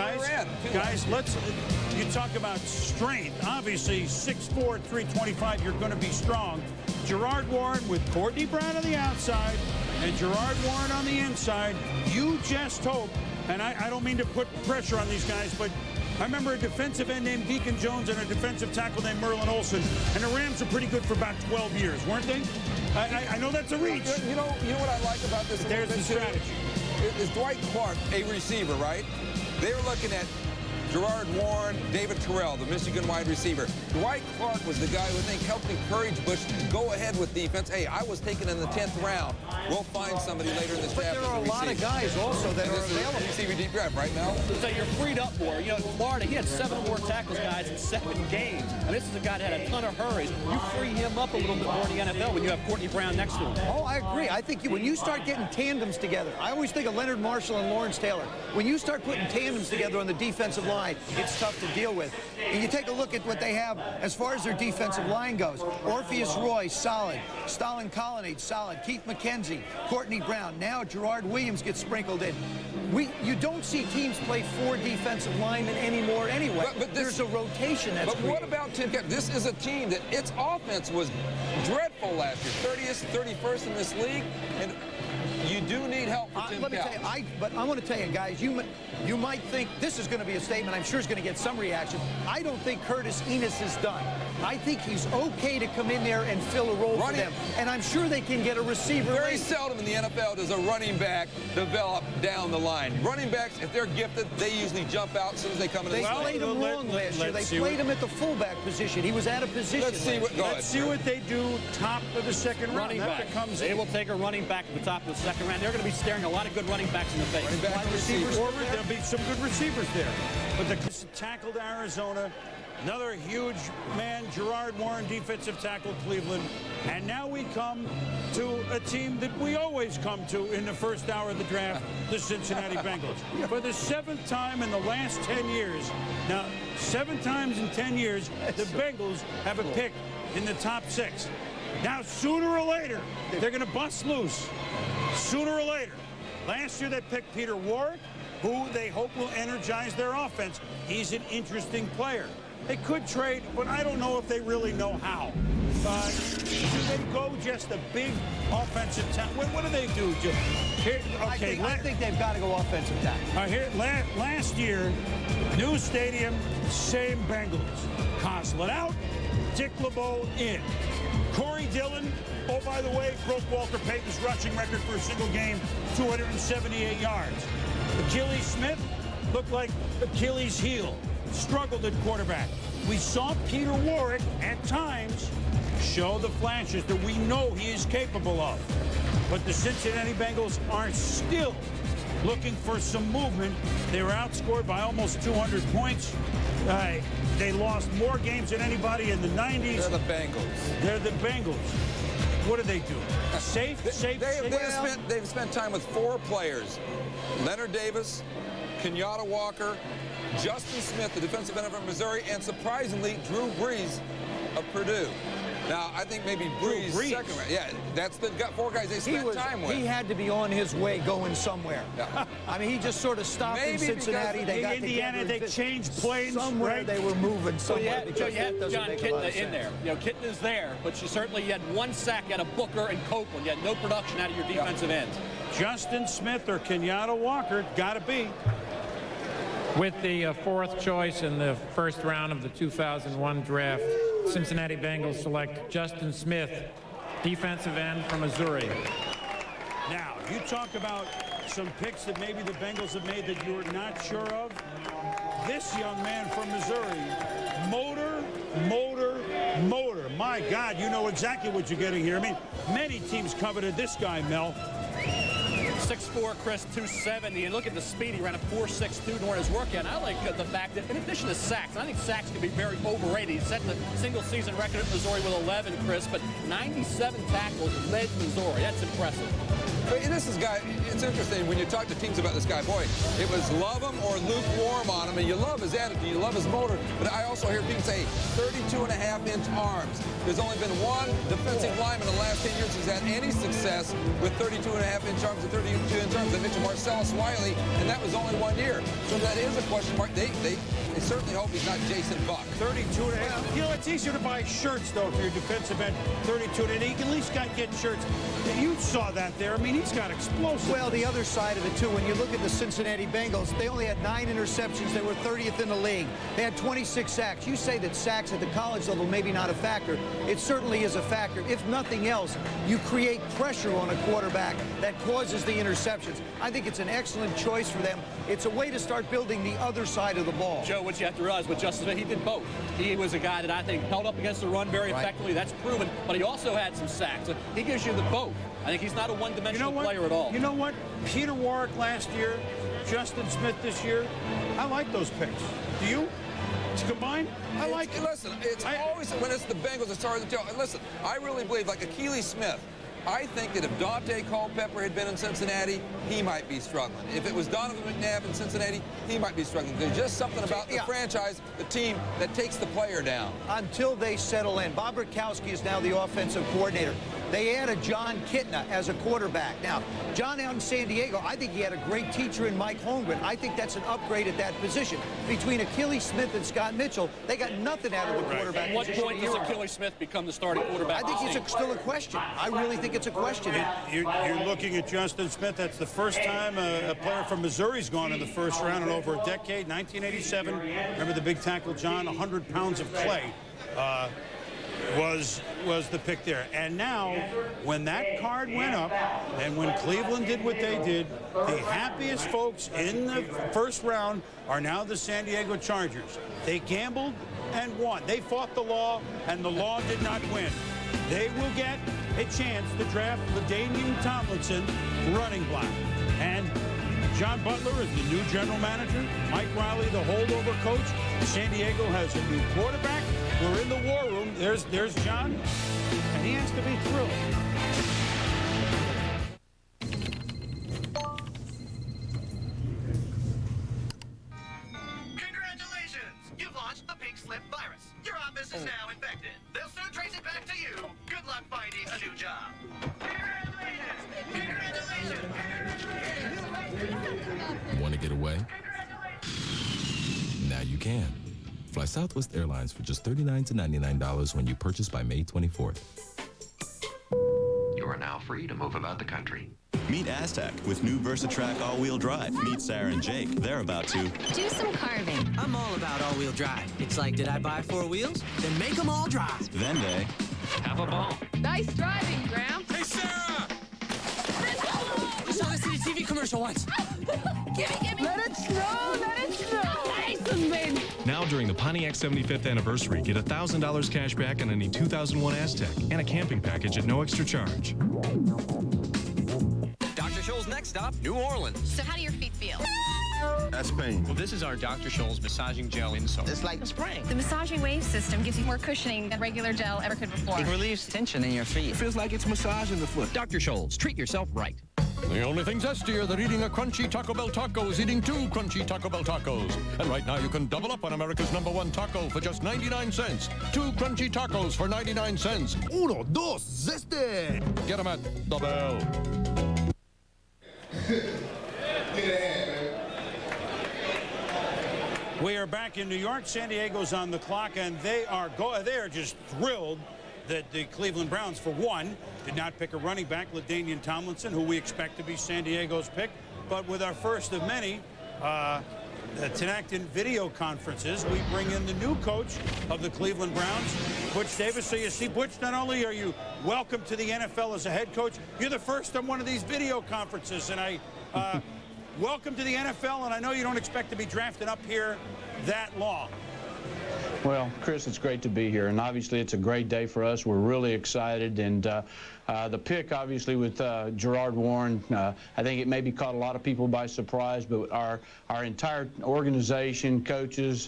guys, you talk about strength. Obviously, 6'4", 325, you're going to be strong. Gerard Warren with Courtney Brown on the outside and Gerard Warren on the inside. You just hope, and I don't mean to put pressure on these guys, but I remember a defensive end named Deacon Jones and a defensive tackle named Merlin Olsen, and the Rams were pretty good for about 12 years, weren't they? I know that's a reach. You know what I like about this? There's the strategy. Is Dwight Clark a receiver, right? They're looking at Gerard Warren, David Terrell, the Michigan wide receiver. Dwight Clark was the guy who I think helped encourage Bush to go ahead with defense. Hey, I was taken in the 10th round. We'll find somebody later in this draft. But there are a lot of guys also that are available. Receiver deep draft, right, Mel? So you're freed up more. You know, in Florida, he had 7 or more tackles, guys, in 7 games. And this is a guy that had a ton of hurries. You free him up a little bit more in the NFL when you have Courtney Brown next to him. Oh, I agree. I think when you start getting tandems together, I always think of Leonard Marshall and Lawrence Taylor. When you start putting tandems together on the defensive line, it's tough to deal with. And you take a look at what they have as far as their defensive line goes. Orpheus Roy, solid. Stalin Colonnade, solid. Keith McKenzie, Courtney Brown. Now Gerard Williams gets sprinkled in. You don't see teams play 4 defensive linemen anymore anyway. But there's a rotation that's But what about Tim Couch? This is a team that its offense was dreadful last year. 30th, 31st in this league. And you do need help for Tim Couch. But I want to tell you, guys, you might think this is going to be a statement. I'm sure it's going to get some reaction. I don't think Curtis Enis is done. I think he's okay to come in there and fill a role for them. And I'm sure they can get a receiver. Very seldom in the NFL does a running back develop down the line. Running backs, if they're gifted, they usually jump out as soon as they come in. They played him wrong last year. They played him at the fullback position. He was out of position. Let's see what they do top of the second round. Running back. They will take a running back at the top of the second round. They're going to be staring a lot of good running backs in the face. Running back and receivers. There'll be some good receivers there. But the tackled Arizona. Another huge man, Gerard Warren, defensive tackle, Cleveland. And now we come to a team that we always come to in the first hour of the draft, the Cincinnati Bengals. For the 7th time in the last 10 years, now 7 times in 10 years, the Bengals have a pick in the top 6. Now, sooner or later, they're going to bust loose. Sooner or later. Last year, they picked Peter Warrick, who they hope will energize their offense. He's an interesting player. They could trade, but I don't know if they really know how. Do they go just a big offensive tackle? What do they do? I think they've got to go offensive tackle. Last year, new stadium, same Bengals. Coslin out, Dick LeBeau in. Corey Dillon, oh, by the way, broke Walter Payton's rushing record for a single game, 278 yards. Achilles Smith looked like Achilles' heel. Struggled at quarterback. We saw Peter Warrick at times show the flashes that we know he is capable of. But the Cincinnati Bengals are still looking for some movement. They were outscored by almost 200 points. They lost more games than anybody in the 90s. They're the Bengals. They're the Bengals. What do they do? They've spent time with 4 players. Leonard Davis, Kenyatta Walker, Justin Smith, the defensive end from Missouri, and surprisingly, Drew Brees of Purdue. Now, I think maybe Brees, second round. Yeah, that's the 4 guys they spent time with. He had to be on his way going somewhere. Yeah. I mean, he just sort of stopped in Cincinnati. They got Indiana, they changed planes. Somewhere right? they were moving somewhere. So you had John Kitna in there. You know, Kitna's there, but you had 1 sack out of Booker and Copeland. You had no production out of your defensive ends. Justin Smith or Kenyatta Walker, got to be. With the 4th choice in the first round of the 2001 draft, Cincinnati Bengals select Justin Smith, defensive end from Missouri. Now, you talk about some picks that maybe the Bengals have made that you're not sure of. This young man from Missouri, motor. My God, you know exactly what you're getting here. I mean, many teams coveted this guy, Mel. 6'4", Chris, 270, and look at the speed. He ran a 4.62 during his workout. And I like the fact that, in addition to sacks, I think sacks can be very overrated. He set the single-season record at Missouri with 11, Chris, but 97 tackles led Missouri. That's impressive. But this is it's interesting when you talk to teams about this guy. Boy, it was love him or lukewarm on him, and you love his attitude, you love his motor. But I also hear people say 32.5-inch arms. There's only been 1 defensive lineman in the last 10 years who's had any success with 32.5-inch arms and 32-inch arms. They mentioned Marcellus Wiley, and that was only 1 year. So that is a question mark. They certainly hope he's not Jason Buck. 32.5. You know, it's easier to buy shirts, though, if you're a defensive end. 32, and he can at least get shirts. You saw that there. I mean, he's got explosive. Well, the other side of it, too, when you look at the Cincinnati Bengals, they only had 9 interceptions. They were 30th in the league. They had 26 sacks. You say that sacks at the college level maybe not a factor. It certainly is a factor. If nothing else, you create pressure on a quarterback that causes the interceptions. I think it's an excellent choice for them. It's a way to start building the other side of the ball. Joe, what you have to realize with Justin Smith, he did both. He was a guy that I think held up against the run very effectively. That's proven. But he also had some sacks. So he gives you the both. I think he's not a one-dimensional player at all. You know what? Peter Warrick last year, Justin Smith this year. I like those picks. Do you? To combine, I like it. Listen, it's always when it's the Bengals, it's hard to tell. And listen, I really believe, like Achilles Smith, I think that if Dante Culpepper had been in Cincinnati, he might be struggling. If it was Donovan McNabb in Cincinnati, he might be struggling. There's just something about the franchise, the team, that takes the player down. Until they settle in. Bob Rukowski is now the offensive coordinator. They added John Kitna as a quarterback. Now, John out in San Diego, I think he had a great teacher in Mike Holmgren. I think that's an upgrade at that position. Between Achilles Smith and Scott Mitchell, they got nothing out of the quarterback At what point does Achilles Smith become the starting quarterback? I think it's still a question. I really think it's a question. You're looking at Justin Smith. That's the first time a player from Missouri's gone in the first round in over a decade. 1987. Remember the big tackle, John? 100 pounds of clay. was the pick there. And now, when that card went up, and when Cleveland did what they did, the happiest folks in the first round are now the San Diego Chargers. They gambled and won. They fought the law, and the law did not win. They will get a chance to draft LaDainian Tomlinson, running back. And John Butler is the new general manager. Mike Riley, the holdover coach. San Diego has a new quarterback. We're in the war room. There's John, and he has to be thrilled. Congratulations! You've launched the pink slip virus. Your office is now infected. They'll soon trace it back to you. Good luck finding a new job. Congratulations! Want to get away? Now you can. Fly Southwest Airlines for just $39 to $99 when you purchase by May 24th. You are now free to move about the country. Meet Aztec with new VersaTrack all-wheel drive. Meet Sarah and Jake. They're about to do some carving. I'm all about all-wheel drive. It's like, did I buy 4 wheels? Then make them all drive. Then they have a ball. Nice driving, Graham. Hey, Sarah! We saw this in a TV commercial once. Gimme. Let it snow, let it snow. Jason, baby. Now during the Pontiac 75th anniversary, get $1,000 cash back on any 2001 Aztec and a camping package at no extra charge. Dr. Scholl's next stop, New Orleans. So how do your feet feel? That's pain. Well, this is our Dr. Scholl's massaging gel insole. It's like a spring. The massaging wave system gives you more cushioning than regular gel ever could before. It relieves tension in your feet. Feels like it's massaging the foot. Dr. Scholl's, treat yourself right. The only thing zestier than eating a crunchy Taco Bell taco is eating 2 crunchy Taco Bell tacos. And right now you can double up on America's #1 taco for just 99 cents. 2 crunchy tacos for 99 cents. Uno, dos, zeste. Get them at the Bell. We are back in New York. San Diego's on the clock, and they are just thrilled that the Cleveland Browns, for one, did not pick a running back, LaDainian Tomlinson, who we expect to be San Diego's pick. But with our first of many Tenactin video conferences, we bring in the new coach of the Cleveland Browns, Butch Davis. So you see, Butch, not only are you welcome to the NFL as a head coach, you're the first on one of these video conferences. And I welcome to the NFL, and I know you don't expect to be drafted up here that long. Well, Chris, it's great to be here, and obviously it's a great day for us. We're really excited, and the pick, obviously, with Gerard Warren, I think it maybe caught a lot of people by surprise, but our entire organization, coaches,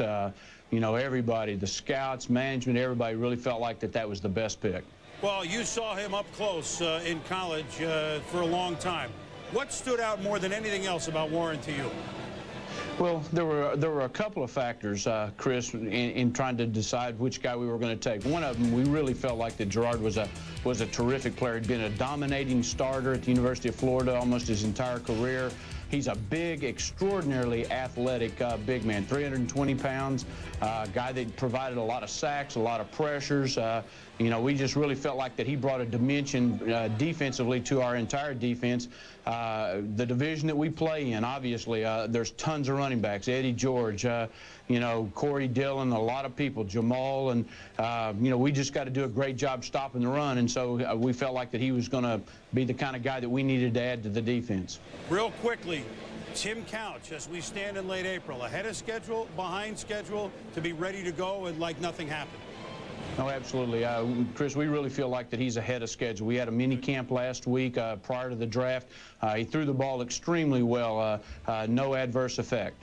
you know, everybody, the scouts, management, everybody really felt like that was the best pick. Well, you saw him up close in college for a long time. What stood out more than anything else about Warren to you? Well, there were a couple of factors, Chris, in trying to decide which guy we were going to take. One of them, we really felt like that Gerard was a terrific player. He'd been a dominating starter at the University of Florida almost his entire career. He's a big, extraordinarily athletic big man, 320 pounds, guy that provided a lot of sacks, a lot of pressures. You know, we just really felt like that he brought a dimension defensively to our entire defense. The division that we play in, obviously, there's tons of running backs. Eddie George, you know, Corey Dillon, a lot of people, Jamal, and, you know, we just got to do a great job stopping the run, and so we felt like that he was going to be the kind of guy that we needed to add to the defense. Real quickly, Tim Couch, as we stand in late April, ahead of schedule, behind schedule, to be ready to go and like nothing happened. No, absolutely. Chris, we really feel like that he's ahead of schedule. We had a mini camp last week prior to the draft. He threw the ball extremely well, no adverse effect.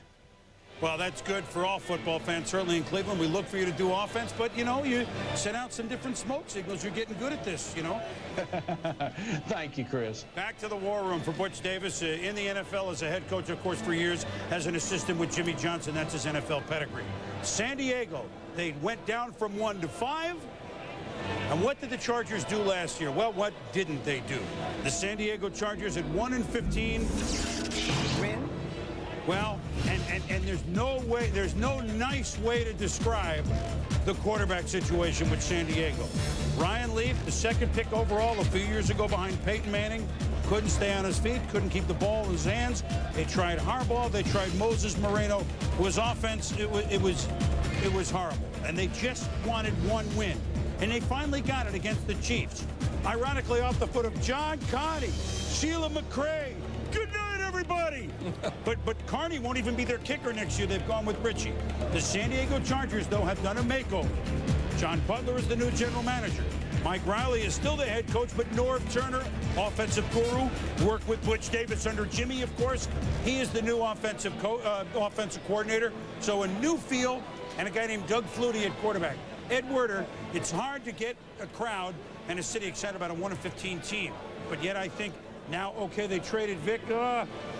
Well, that's good for all football fans, certainly in Cleveland. We look for you to do offense, but, you know, you send out some different smoke signals. You're getting good at this, you know. Thank you, Chris. Back to the war room for Butch Davis in the NFL as a head coach, of course, for years, as an assistant with Jimmy Johnson. That's his NFL pedigree. San Diego, they went down from 1 to 5. And what did the Chargers do last year? Well, what didn't they do? The San Diego Chargers at 1-15 win. Well, and there's no nice way to describe the quarterback situation with San Diego. Ryan Leaf, the second pick overall a few years ago behind Peyton Manning, couldn't stay on his feet, couldn't keep the ball in his hands. They tried Harbaugh, they tried Moses Moreno. It was offense, it was horrible. And they just wanted one win. and they finally got it against the Chiefs. Ironically, off the foot of John Connie, Sheila McCray. Good night, everybody. but Carney won't even be their kicker next year. They've gone with Richie. The San Diego Chargers, though, have done a makeover. John Butler is the new general manager. Mike Riley is still the head coach, but Norv Turner, offensive guru, worked with Butch Davis under Jimmy, of course. He is the new offensive coordinator. So a new feel, and a guy named Doug Flutie at quarterback. Ed Werder, it's hard to get a crowd and a city excited about a 1-15 team. But yet I think now, okay, they traded Vick.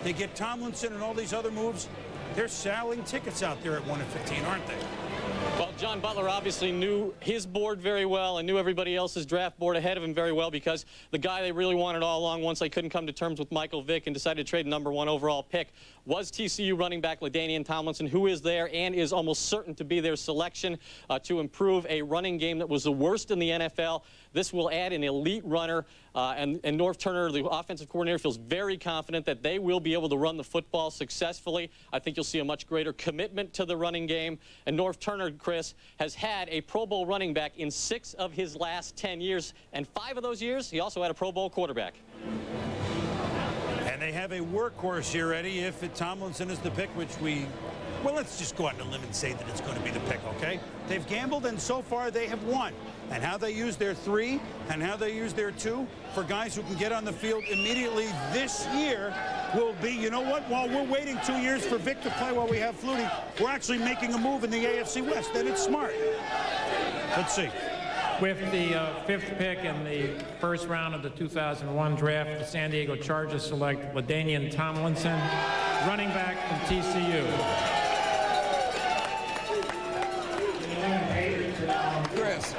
They get Tomlinson and all these other moves. They're selling tickets out there at 1-15, aren't they? Well, John Butler obviously knew his board very well and knew everybody else's draft board ahead of him very well, because the guy they really wanted all along, once they couldn't come to terms with Michael Vick and decided to trade the #1 overall pick, was TCU running back LaDainian Tomlinson, who is there and is almost certain to be their selection to improve a running game that was the worst in the NFL. This will add an elite runner, and Norv Turner, the offensive coordinator, feels very confident that they will be able to run the football successfully. I think you'll see a much greater commitment to the running game. And Norv Turner, Chris, has had a Pro Bowl running back in 6 of his last 10 years, and 5 of those years, he also had a Pro Bowl quarterback. And they have a workhorse here, Eddie, if Tomlinson is the pick, which well, let's just go out on a limb and say that it's going to be the pick, okay? They've gambled, and so far they have won. And how they use their 3 and how they use their 2 for guys who can get on the field immediately this year will be, you know what, while we're waiting 2 years for Vick to play while we have Flutie, we're actually making a move in the AFC West. Then it's smart. Let's see. With the 5th pick in the first round of the 2001 draft, the San Diego Chargers select LaDainian Tomlinson, running back from TCU. Chris,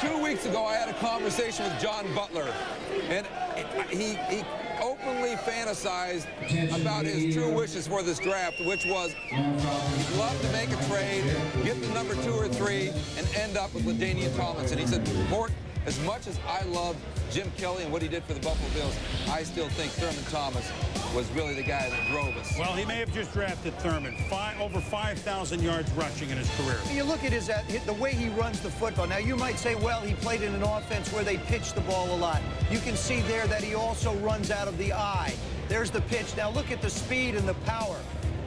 two weeks ago I had a conversation with John Butler, and he openly fantasized about his true wishes for this draft, which was he'd love to make a trade, get the number 2 or 3, and end up with LaDainian Tomlinson. He said, Mort, as much as I love Jim Kelly and what he did for the Buffalo Bills, I still think Thurman Thomas was really the guy that drove us. Well, he may have just drafted Thurman. Over 5,000 yards rushing in his career. You look at the way he runs the football. Now, you might say, well, he played in an offense where they pitch the ball a lot. You can see there that he also runs out of the eye. There's the pitch. Now, look at the speed and the power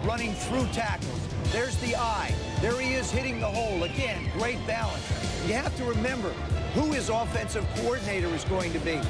running through tackles. There's the eye. There he is hitting the hole. Again, great balance. You have to remember who his offensive coordinator is going to be.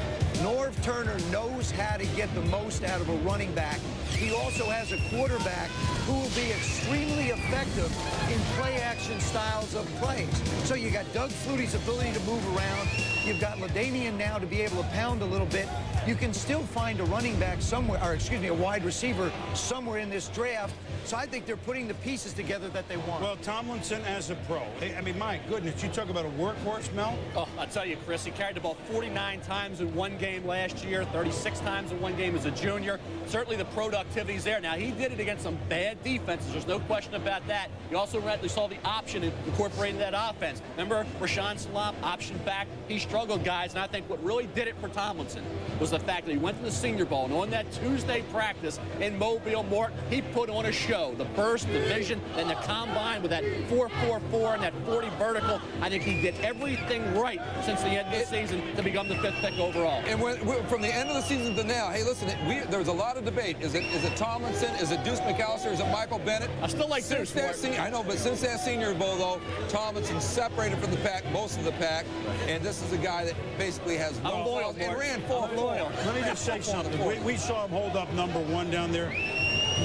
Norv Turner knows how to get the most out of a running back. He also has a quarterback who will be extremely effective in play-action styles of plays. So you got Doug Flutie's ability to move around. You've got LaDainian now to be able to pound a little bit. You can still find a running back somewhere, or excuse me, a wide receiver somewhere in this draft. So I think they're putting the pieces together that they want. Well, Tomlinson as a pro. I mean, my goodness, you talk about a workhorse, Mel? Oh, I'll tell you, Chris, he carried the ball 49 times in one game last year, 36 times in one game as a junior. Certainly the productivity's there. Now, he did it against some bad defenses. There's no question about that. You also saw the option incorporating that offense. Remember, Rashawn Salam, option back. He struggled, guys, and I think what really did it for Tomlinson was the fact that he went to the Senior Bowl, and on that Tuesday practice in Mobile, Mort, he put on a show. The burst, the vision, and the combine with that 4.44 and that 40 vertical. I think he did everything right since the end of the season to become the 5th pick overall. And from the end of the season to now, hey, listen, there's a lot of debate. Is it Tomlinson? Is it Deuce McAllister? Is it Michael Bennett? I still like Deuce. I know, but since that Senior Bowl, though, Tomlinson separated from the pack, most of the pack, and this is a guy that basically has no loyal. And ran 4.4. Let me just say something. We saw him hold up number 1 down there.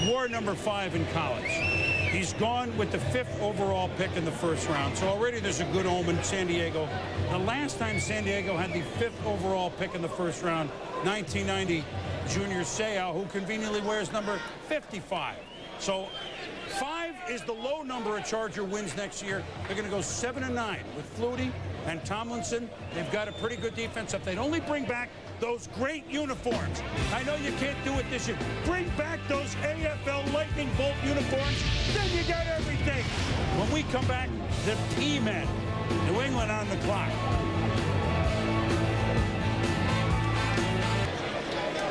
Wore number 5 in college. He's gone with the 5th overall pick in the first round. So already there's a good omen, San Diego. The last time San Diego had the 5th overall pick in the first round, 1990, Junior Seau, who conveniently wears number 55. So 5 is the low number a Charger wins next year. They're going to go 7-9 with Flutie and Tomlinson. They've got a pretty good defense. If they'd only bring back those great uniforms. I know you can't do it this year. Bring back those AFL Lightning Bolt uniforms, then you got everything. When we come back, the P-Men, New England on the clock.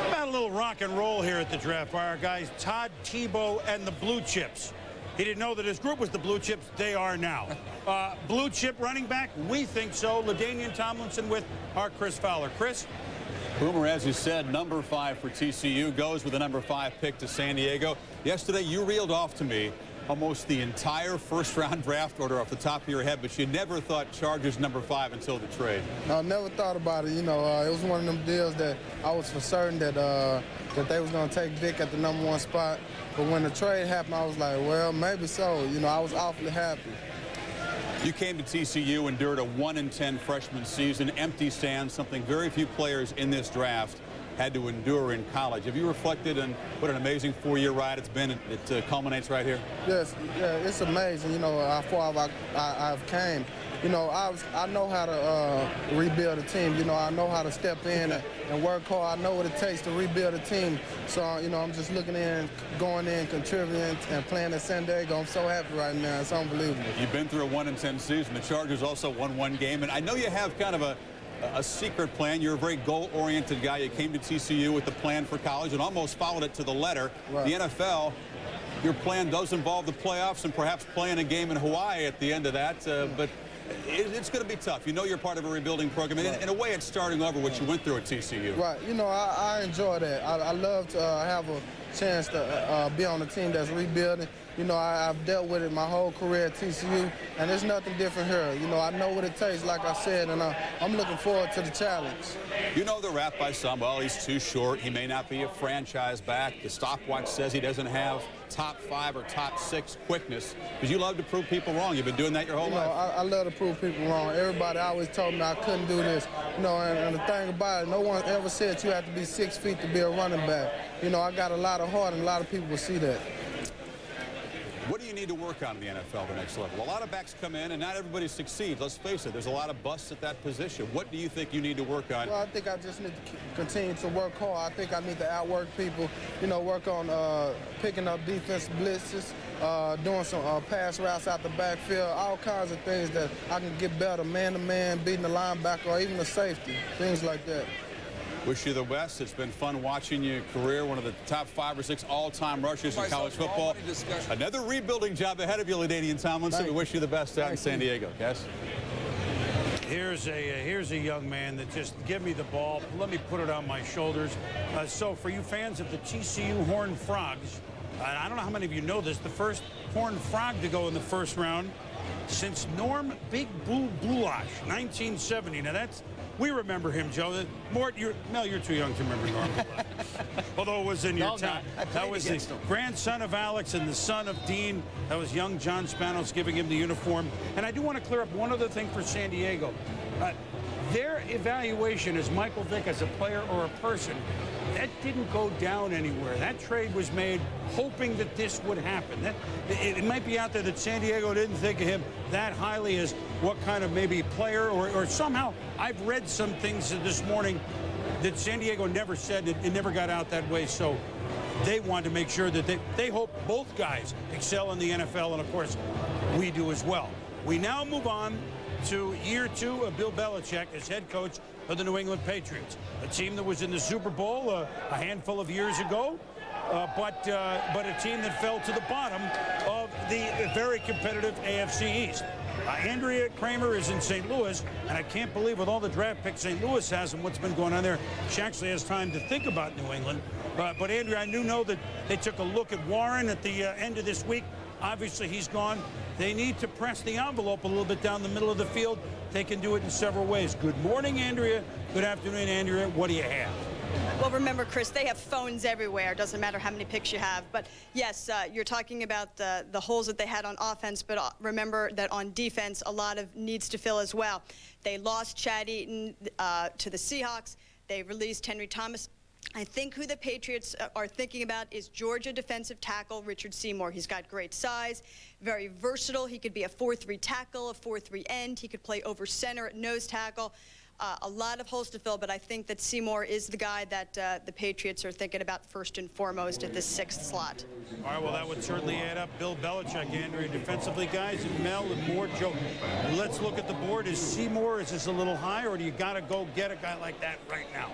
About a little rock and roll here at the draft by our guys Todd Tebow and the Blue Chips. He didn't know that his group was the blue chips. They are now. Blue chip running back? We think so. LaDainian Tomlinson with our Chris Fowler. Chris? Boomer, as you said, number 5 for TCU, goes with the number 5 pick to San Diego. Yesterday, you reeled off to me almost the entire first-round draft order off the top of your head, but you never thought Chargers number 5 until the trade. I never thought about it. You know, it was one of them deals that I was for certain that that they was going to take Vick at the number 1 spot. But when the trade happened, I was like, well, maybe so. You know, I was awfully happy. You came to TCU, endured a 1-10 freshman season, empty stands, something very few players in this draft had to endure in college. Have you reflected on what an amazing 4-year ride it's been? It culminates right here. Yes, yeah, it's amazing. You know, how far I've came. You know, I know how to rebuild a team. You know, I know how to step in and work hard. I know what it takes to rebuild a team. So, you know, I'm just looking in, going in, contributing, and playing at San Diego. I'm so happy right now. It's unbelievable. You've been through a 1-10 season. The Chargers also won 1 game. And I know you have kind of a secret plan. You're a very goal-oriented guy. You came to TCU with the plan for college and almost followed it to the letter. Right. The NFL, your plan does involve the playoffs and perhaps playing a game in Hawaii at the end of that. But it's going to be tough. You know you're part of a rebuilding program. And in a way, it's starting over what you went through at TCU. Right. You know, I enjoy that. I love to have a chance to be on a team that's rebuilding. You know, I've dealt with it my whole career at TCU, and there's nothing different here. You know, I know what it takes, like I said, and I'm looking forward to the challenge. You know the rap by some, well, he's too short. He may not be a franchise back. The stopwatch says he doesn't have top 5 or top 6 quickness, because you love to prove people wrong. You've been doing that your whole life. I love to prove people wrong. Everybody always told me I couldn't do this. You know, and the thing about it, no one ever said you have to be 6 feet to be a running back. You know, I got a lot of heart, and a lot of people will see that. What do you need to work on in the NFL the next level? A lot of backs come in, and not everybody succeeds. Let's face it, there's a lot of busts at that position. What do you think you need to work on? Well, I think I just need to continue to work hard. I think I need to outwork people, you know, work on picking up defensive blitzes, doing some pass routes out the backfield, all kinds of things that I can get better, man-to-man, beating the linebacker, or even the safety, things like that. Wish you the best. It's been fun watching your career, one of the top 5 or 6 all-time rushers in college football. Another rebuilding job ahead of you, LaDainian Tomlinson. We wish you the best out in San Diego, guys. Here's a young man that just give me the ball. Let me put it on my shoulders. So for you fans of the TCU Horned Frogs, I don't know how many of you know this, the first Horned Frog to go in the first round since Norm Big Blue Bulash, 1970. Now that's, we remember him, Joe. Mort, you're too young to remember Norm Bulash. Although it was in your time. That was the grandson of Alex and the son of Dean. That was young John Spanos giving him the uniform. And I do want to clear up one other thing for San Diego. Their evaluation as Michael Vick as a player or a person, that didn't go down anywhere. That trade was made hoping that this would happen. It might be out there that San Diego didn't think of him that highly as what kind of maybe player or somehow I've read some things this morning that San Diego never said. It never got out that way. So they wanted to make sure that they hope both guys excel in the NFL. And, of course, we do as well. We now move on to year 2 of Bill Belichick as head coach of the New England Patriots, a team that was in the Super Bowl a handful of years ago, but a team that fell to the bottom of the very competitive AFC East. Andrea Kramer is in St. Louis, and I can't believe with all the draft picks St. Louis has and what's been going on there, she actually has time to think about New England. But Andrea, I know that they took a look at Warren at the end of this week. Obviously, he's gone. They need to press the envelope a little bit down the middle of the field. They can do it in several ways. Good morning, Andrea. Good afternoon, Andrea. What do you have? Well, remember, Chris, they have phones everywhere. It doesn't matter how many picks you have. But, yes, you're talking about the holes that they had on offense, but remember that on defense, a lot of needs to fill as well. They lost Chad Eaton to the Seahawks. They released Henry Thomas. I think who the Patriots are thinking about is Georgia defensive tackle Richard Seymour. He's got great size, very versatile. He could be a 4-3 tackle, a 4-3 end. He could play over center at nose tackle. A lot of holes to fill, but I think that Seymour is the guy that the Patriots are thinking about first and foremost at this 6th slot. All right, well, that would certainly add up. Bill Belichick, Andrea, defensively, guys, and Mel and more. Joe, let's look at the board. Is Seymour, is this a little high, or do you got to go get a guy like that right now?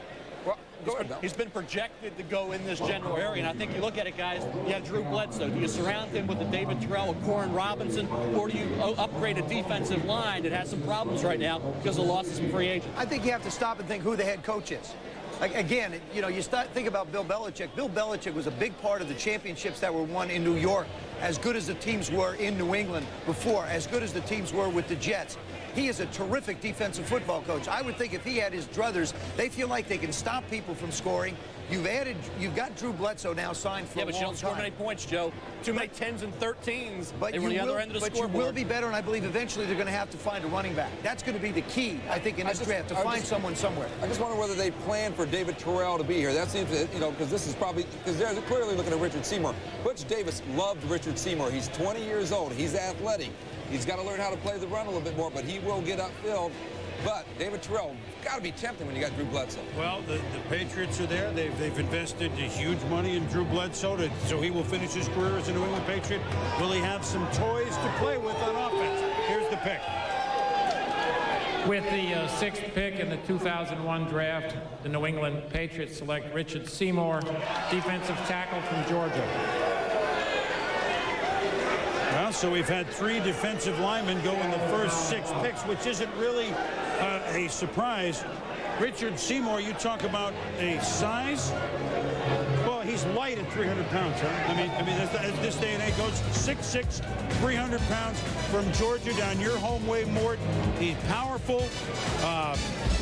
He's been projected to go in this general area, and I think you look at it, guys, you have Drew Bledsoe. Do you surround him with the David Terrell, with Corin Robinson, or do you upgrade a defensive line that has some problems right now because of losses from free agents? I think you have to stop and think who the head coach is. Again, you know, you think about Bill Belichick. Bill Belichick was a big part of the championships that were won in New York, as good as the teams were in New England before, as good as the teams were with the Jets. He is a terrific defensive football coach. I would think if he had his druthers, they feel like they can stop people from scoring. You've got Drew Bledsoe now signed for a long time. Yeah, but you don't score many points, Joe. Too many 10s and 13s. But they were on the other end of the scoreboard. You will be better, and I believe eventually they're going to have to find a running back. That's going to be the key, I think, in this draft, to find someone somewhere. I just wonder whether they plan for David Terrell to be here. That seems, you know, because this is probably, because they're clearly looking at Richard Seymour. Butch Davis loved Richard Seymour. He's 20 years old. He's athletic. He's got to learn how to play the run a little bit more, but he will get upfield. But David Terrell, got to be tempting when you got Drew Bledsoe. Well, the Patriots are there. They've invested huge money in Drew Bledsoe, so he will finish his career as a New England Patriot. Will he have some toys to play with on offense? Here's the pick. With the sixth pick in the 2001 draft, the New England Patriots select Richard Seymour, defensive tackle from Georgia. Well, so we've had 3 defensive linemen go in the first 6 picks, which isn't really a surprise. Richard Seymour, you talk about a size. Well, he's light at 300 pounds, huh? I mean, as this day and age goes, 6'6", 300 pounds from Georgia down your home way, Mort. He's powerful.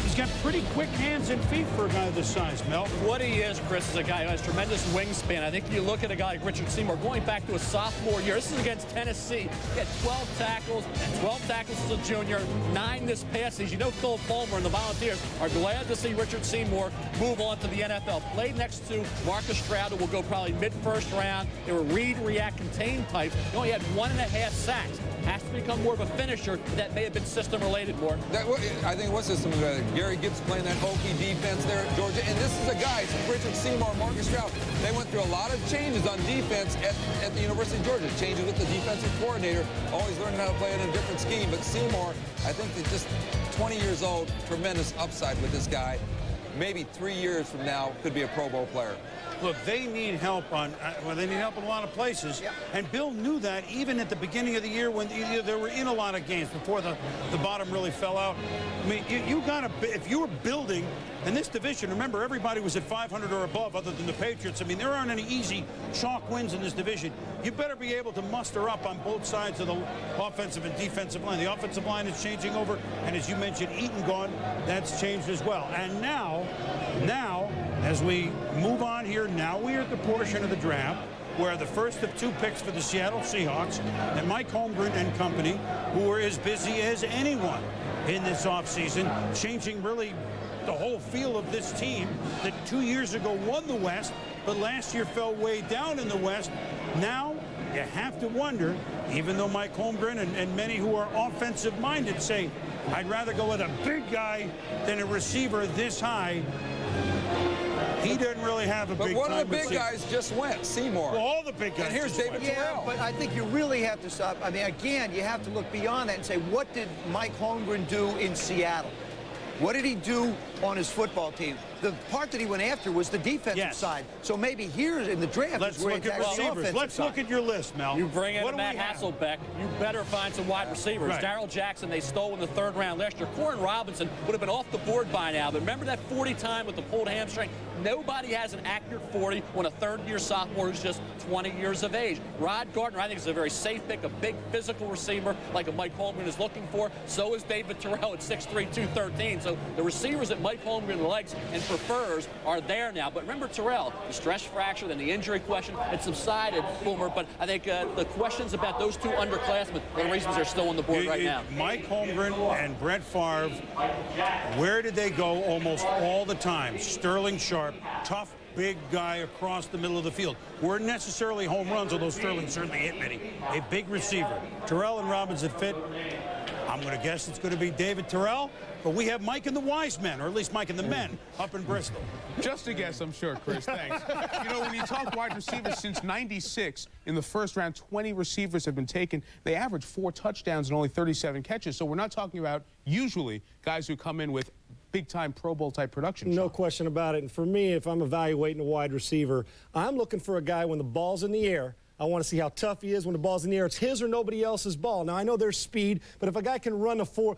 He's got pretty quick hands and feet for a guy this size, Mel. What he is, Chris, is a guy who has tremendous wingspan. I think you look at a guy like Richard Seymour going back to his sophomore year. This is against Tennessee. He had 12 tackles, and 12 tackles as a junior, 9 this past season. You know, Phil Fulmer and the Volunteers are glad to see Richard Seymour move on to the NFL. Played next to Marcus Stroud, who will go probably mid-first round. They were read, react, contain types. He only had 1.5 sacks. Has to become more of a finisher. That may have been system-related more. I think what system? Gary Gibbs playing that Hokie defense there at Georgia. And this is a guy, Richard Seymour, Marcus Stroud. They went through a lot of changes on defense at the University of Georgia. Changes with the defensive coordinator, always learning how to play in a different scheme. But Seymour, I think that just 20 years old, tremendous upside with this guy. Maybe 3 years from now, could be a Pro Bowl player. Look, they need help on, they need help in a lot of places. Yep. And Bill knew that even at the beginning of the year when they were in a lot of games before the bottom really fell out. I mean, you got to, if you were building, in this division, remember, everybody was at 500 or above other than the Patriots. I mean, there aren't any easy chalk wins in this division. You better be able to muster up on both sides of the offensive and defensive line. The offensive line is changing over, and as you mentioned, Eaton gone, that's changed as well. And now, as we move on here, now we are at the portion of the draft where the first of 2 picks for the Seattle Seahawks and Mike Holmgren and company, who are as busy as anyone in this offseason, changing really the whole feel of this team that 2 years ago won the West, but last year fell way down in the West. Now you have to wonder, even though Mike Holmgren and many who are offensive-minded say, I'd rather go with a big guy than a receiver this high. He doesn't really have a big time. But one of the big guys just went, Seymour. Well, all the big guys. And here's David Terrell. But I think you really have to stop. I mean, again, you have to look beyond that and say, what did Mike Holmgren do in Seattle? What did he do on his football team? The part that he went after was the defensive side. So maybe here in the draft, let's look at receivers. Let's look at your list, Mel. You bring in Matt Hasselbeck, you better find some wide receivers. Right. Darrell Jackson, they stole in the 3rd round last year. Corin Robinson would have been off the board by now. But remember that 40 time with the pulled hamstring? Nobody has an accurate 40 when a 3rd-year sophomore who's just 20 years of age. Rod Gardner, I think, is a very safe pick, a big physical receiver like a Mike Holmgren is looking for. So is David Terrell at 6'3", 213. So the receivers that Mike Holmgren likes and prefers are there now. But remember Terrell, the stress fracture, then the injury question, it subsided, Boomer. But I think the questions about those 2 underclassmen are the reasons they're still on the board right now. Mike Holmgren and Brett Favre, where did they go almost all the time? Sterling Sharp, tough, big guy across the middle of the field. Weren't necessarily home runs, although Sterling certainly hit many. A big receiver. Terrell and Robinson fit. I'm going to guess it's going to be David Terrell, but we have Mike and the Wise Men, or at least Mike and the Men, up in Bristol. Just a guess, I'm sure, Chris. Thanks. You know, when you talk wide receivers, since '96, in the first round, 20 receivers have been taken. They average 4 touchdowns and only 37 catches. So we're not talking about usually guys who come in with big-time Pro Bowl-type production. No question about it. And for me, if I'm evaluating a wide receiver, I'm looking for a guy when the ball's in the air. I want to see how tough he is when the ball's in the air. It's his or nobody else's ball. Now, I know there's speed, but if a guy can run the 40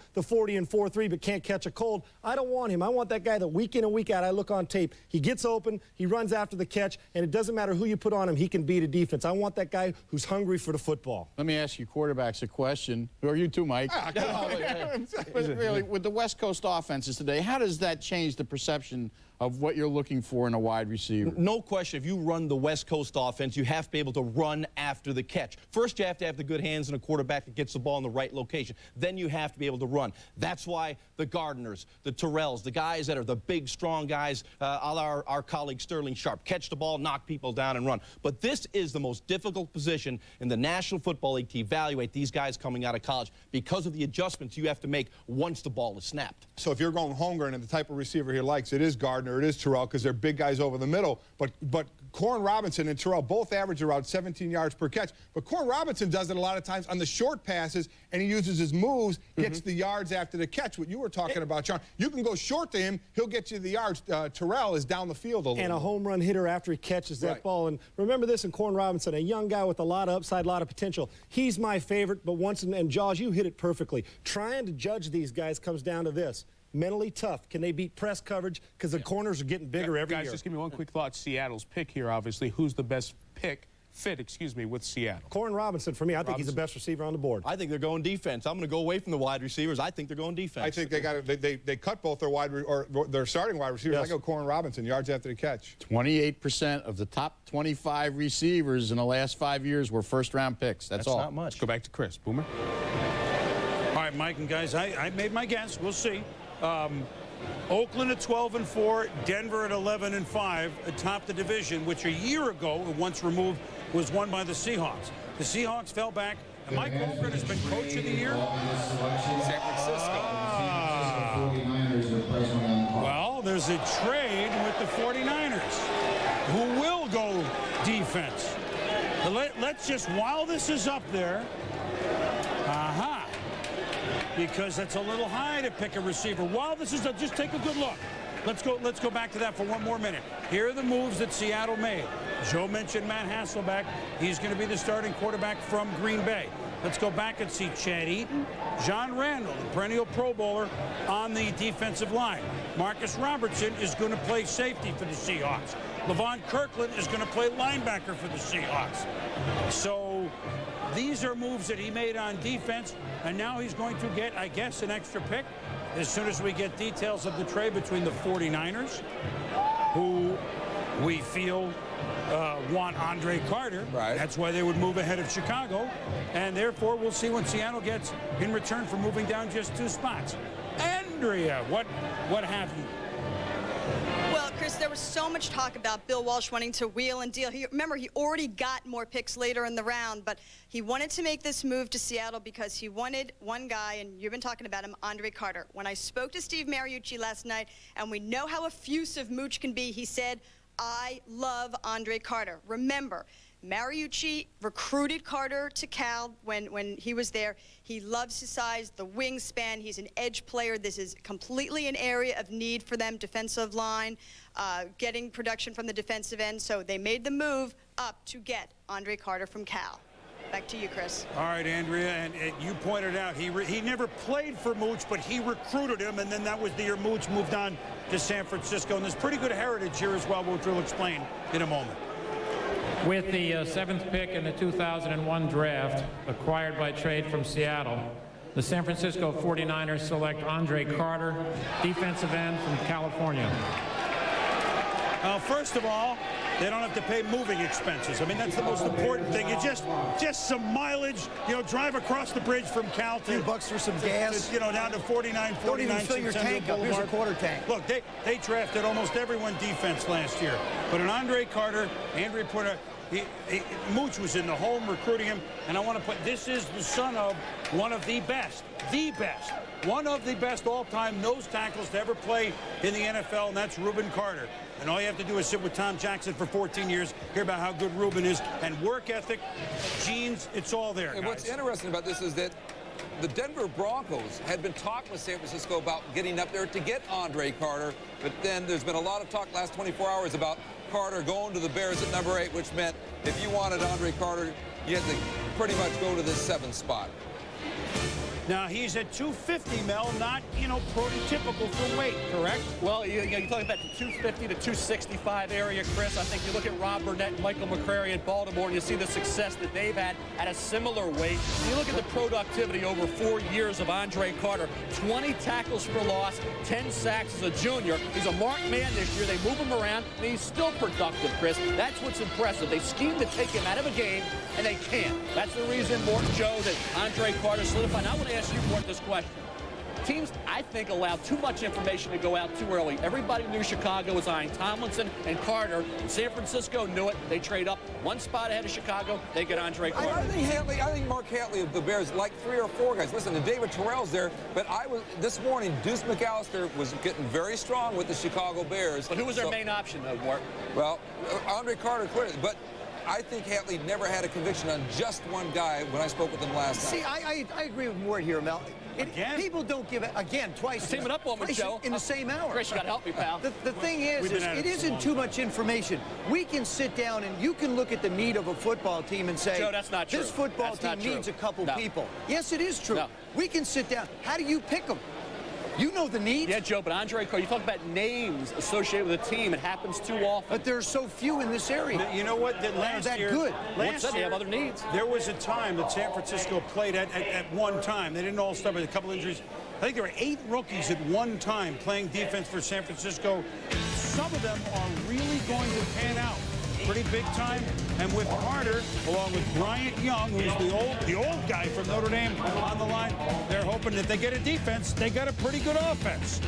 and 4.3 but can't catch a cold, I don't want him. I want that guy that week in and week out I look on tape. He gets open, he runs after the catch, and it doesn't matter who you put on him, he can beat a defense. I want that guy who's hungry for the football. Let me ask you quarterbacks a question. Who are you too, Mike? But really, with the West Coast offenses today, how does that change the perception of what you're looking for in a wide receiver? No question. If you run the West Coast offense, you have to be able to run after the catch. First, you have to have the good hands and a quarterback that gets the ball in the right location. Then you have to be able to run. That's why the Gardners, the Terrells, the guys that are the big, strong guys, our colleague Sterling Sharp, catch the ball, knock people down, and run. But this is the most difficult position in the National Football League to evaluate these guys coming out of college because of the adjustments you have to make once the ball is snapped. So if you're going Holmgren and the type of receiver he likes, it is Gardner, it is Terrell, because they're big guys over the middle. But Corn Robinson and Terrell both average around 17 yards per catch. But Corn Robinson does it a lot of times on the short passes, and he uses his moves, gets the yards after the catch. What you were talking about, Sean. You can go short to him, he'll get you the yards. Terrell is down the field a little. And a home run hitter after he catches that ball. And remember this in Corn Robinson, a young guy with a lot of upside, a lot of potential. He's my favorite, but once, and Jaws, you hit it perfectly. Trying to judge these guys comes down to this. Mentally tough. Can they beat press coverage? Because the corners are getting bigger every year. Guys, just give me one quick thought. Seattle's pick here, obviously. Who's the best fit, with Seattle? Corn Robinson, for me, I think he's the best receiver on the board. I think they're going defense. I'm going to go away from the wide receivers. I think they're going defense. I think they cut both their starting wide receivers. Yes. I go Corn Robinson, yards after the catch. 28% of the top 25 receivers in the last 5 years were first-round picks. That's all. Not much. Let's go back to Chris. Boomer. All right, Mike and guys, I made my guess. We'll see. Oakland at 12-4, Denver at 11-5 atop the division, which a year ago, once removed, was won by the Seahawks. The Seahawks fell back, and Mike Holmgren has been coach of the year. San Francisco. Well, there's a trade with the 49ers, who will go defense. Let's just, while this is up there, because that's a little high to pick a receiver. While this is just take a good look. Let's go back to that for one more minute. Here are the moves that Seattle made. Joe mentioned Matt Hasselbeck. He's going to be the starting quarterback from Green Bay. Let's go back and see Chad Eaton, John Randall, the perennial Pro Bowler, on the defensive line. Marcus Robertson is going to play safety for the Seahawks. Levon Kirkland is going to play linebacker for the Seahawks. So these are moves that he made on defense, and now he's going to get, I guess, an extra pick as soon as we get details of the trade between the 49ers, who we feel want Andre Carter. Right. That's why they would move ahead of Chicago, and therefore we'll see what Seattle gets in return for moving down just 2 spots. Andrea, what have you? Well, Chris, there was so much talk about Bill Walsh wanting to wheel and deal. Remember, he already got more picks later in the round, but he wanted to make this move to Seattle because he wanted one guy, and you've been talking about him, Andre Carter. When I spoke to Steve Mariucci last night, and we know how effusive Mooch can be, he said, I love Andre Carter. Remember, Mariucci recruited Carter to Cal when he was there. He loves his size, the wingspan. He's an edge player. This is completely an area of need for them, defensive line, getting production from the defensive end. So they made the move up to get Andre Carter from Cal. Back to you, Chris. All right, Andrea, and you pointed out he never played for Mooch, but he recruited him, and then that was the year Mooch moved on to San Francisco. And there's pretty good heritage here as well, which we'll explain in a moment. With the 7th pick in the 2001 draft, acquired by trade from Seattle, the San Francisco 49ers select Andre Carter, defensive end from California. First of all, they don't have to pay moving expenses. I mean, that's the most important thing. You just some mileage, drive across the bridge from Cal to... A few bucks for some gas. Down to 49. Don't even fill your tank up. Here's a quarter tank. Look, they drafted almost everyone defense last year. But an Andre Carter, Andre Porter, Mooch was in the home recruiting him. And I want to put, this is the son of one of the best, one of the best all-time nose tackles to ever play in the NFL, and that's Reuben Carter. And all you have to do is sit with Tom Jackson for 14 years, hear about how good Reuben is, and work ethic, genes, it's all there, And guys. what's interesting about this is that the Denver Broncos had been talking with San Francisco about getting up there to get Andre Carter, but then there's been a lot of talk last 24 hours about Carter going to the Bears at number 8, which meant if you wanted Andre Carter, you had to pretty much go to this 7th spot. Now, he's at 250, Mel, not, prototypical for weight, correct? Well, you're talking about the 250 to 265 area, Chris. I think you look at Rob Burnett and Michael McCrary at Baltimore, and you see the success that they've had at a similar weight. You look at the productivity over 4 years of Andre Carter, 20 tackles for loss, 10 sacks as a junior. He's a marked man this year. They move him around, and he's still productive, Chris. That's what's impressive. They scheme to take him out of a game, and they can't. That's the reason, Morton Joe, that Andre Carter solidified. I want to ask you, Mort, this question. Teams, I think, allow too much information to go out too early. Everybody knew Chicago was eyeing Tomlinson and Carter. San Francisco knew it. They trade up one spot ahead of Chicago. They get Andre Carter. I think Mark Hatley of the Bears like 3 or 4 guys. Listen, and David Terrell's there, but this morning, Deuce McAllister was getting very strong with the Chicago Bears. But who was their main option, though, Mort? Well, Andre Carter clearly, but I think Hatley never had a conviction on just one guy when I spoke with him last night. See, I agree with Mort here, Mel. People don't give it, again, twice. Team it up on me, Joe. In the same hour. Chris, you got to help me, pal. The thing is it isn't too much information. We can sit down and you can look at the need of a football team and say, Joe, that's not true. This football team needs a couple people. Yes, it is true. No. We can sit down. How do you pick them? You know the need. Yeah, Joe, but Andre Carter, you talk about names associated with a team. It happens too often. But there's so few in this area. You know what? Last year, Last year, they have other needs. There was a time that San Francisco played at one time. They didn't all start with a couple injuries. I think there were 8 rookies at one time playing defense for San Francisco. Some of them are really going to pan out pretty big time. And with Carter, along with Bryant Young, who's the old guy from Notre Dame on the line, they're hoping that they get a defense. They got a pretty good offense.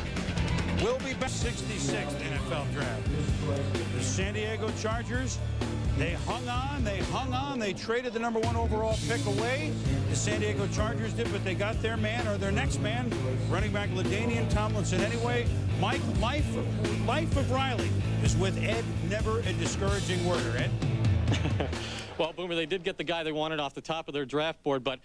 We'll be back. 66th NFL draft. The San Diego Chargers, they hung on. They traded the number 1 overall pick away. The San Diego Chargers did, but they got their man, or their next man, running back LaDainian Tomlinson anyway. Mike, life of Riley is with Ed. Never a discouraging word, Ed. Well, Boomer, they did get the guy they wanted off the top of their draft board, but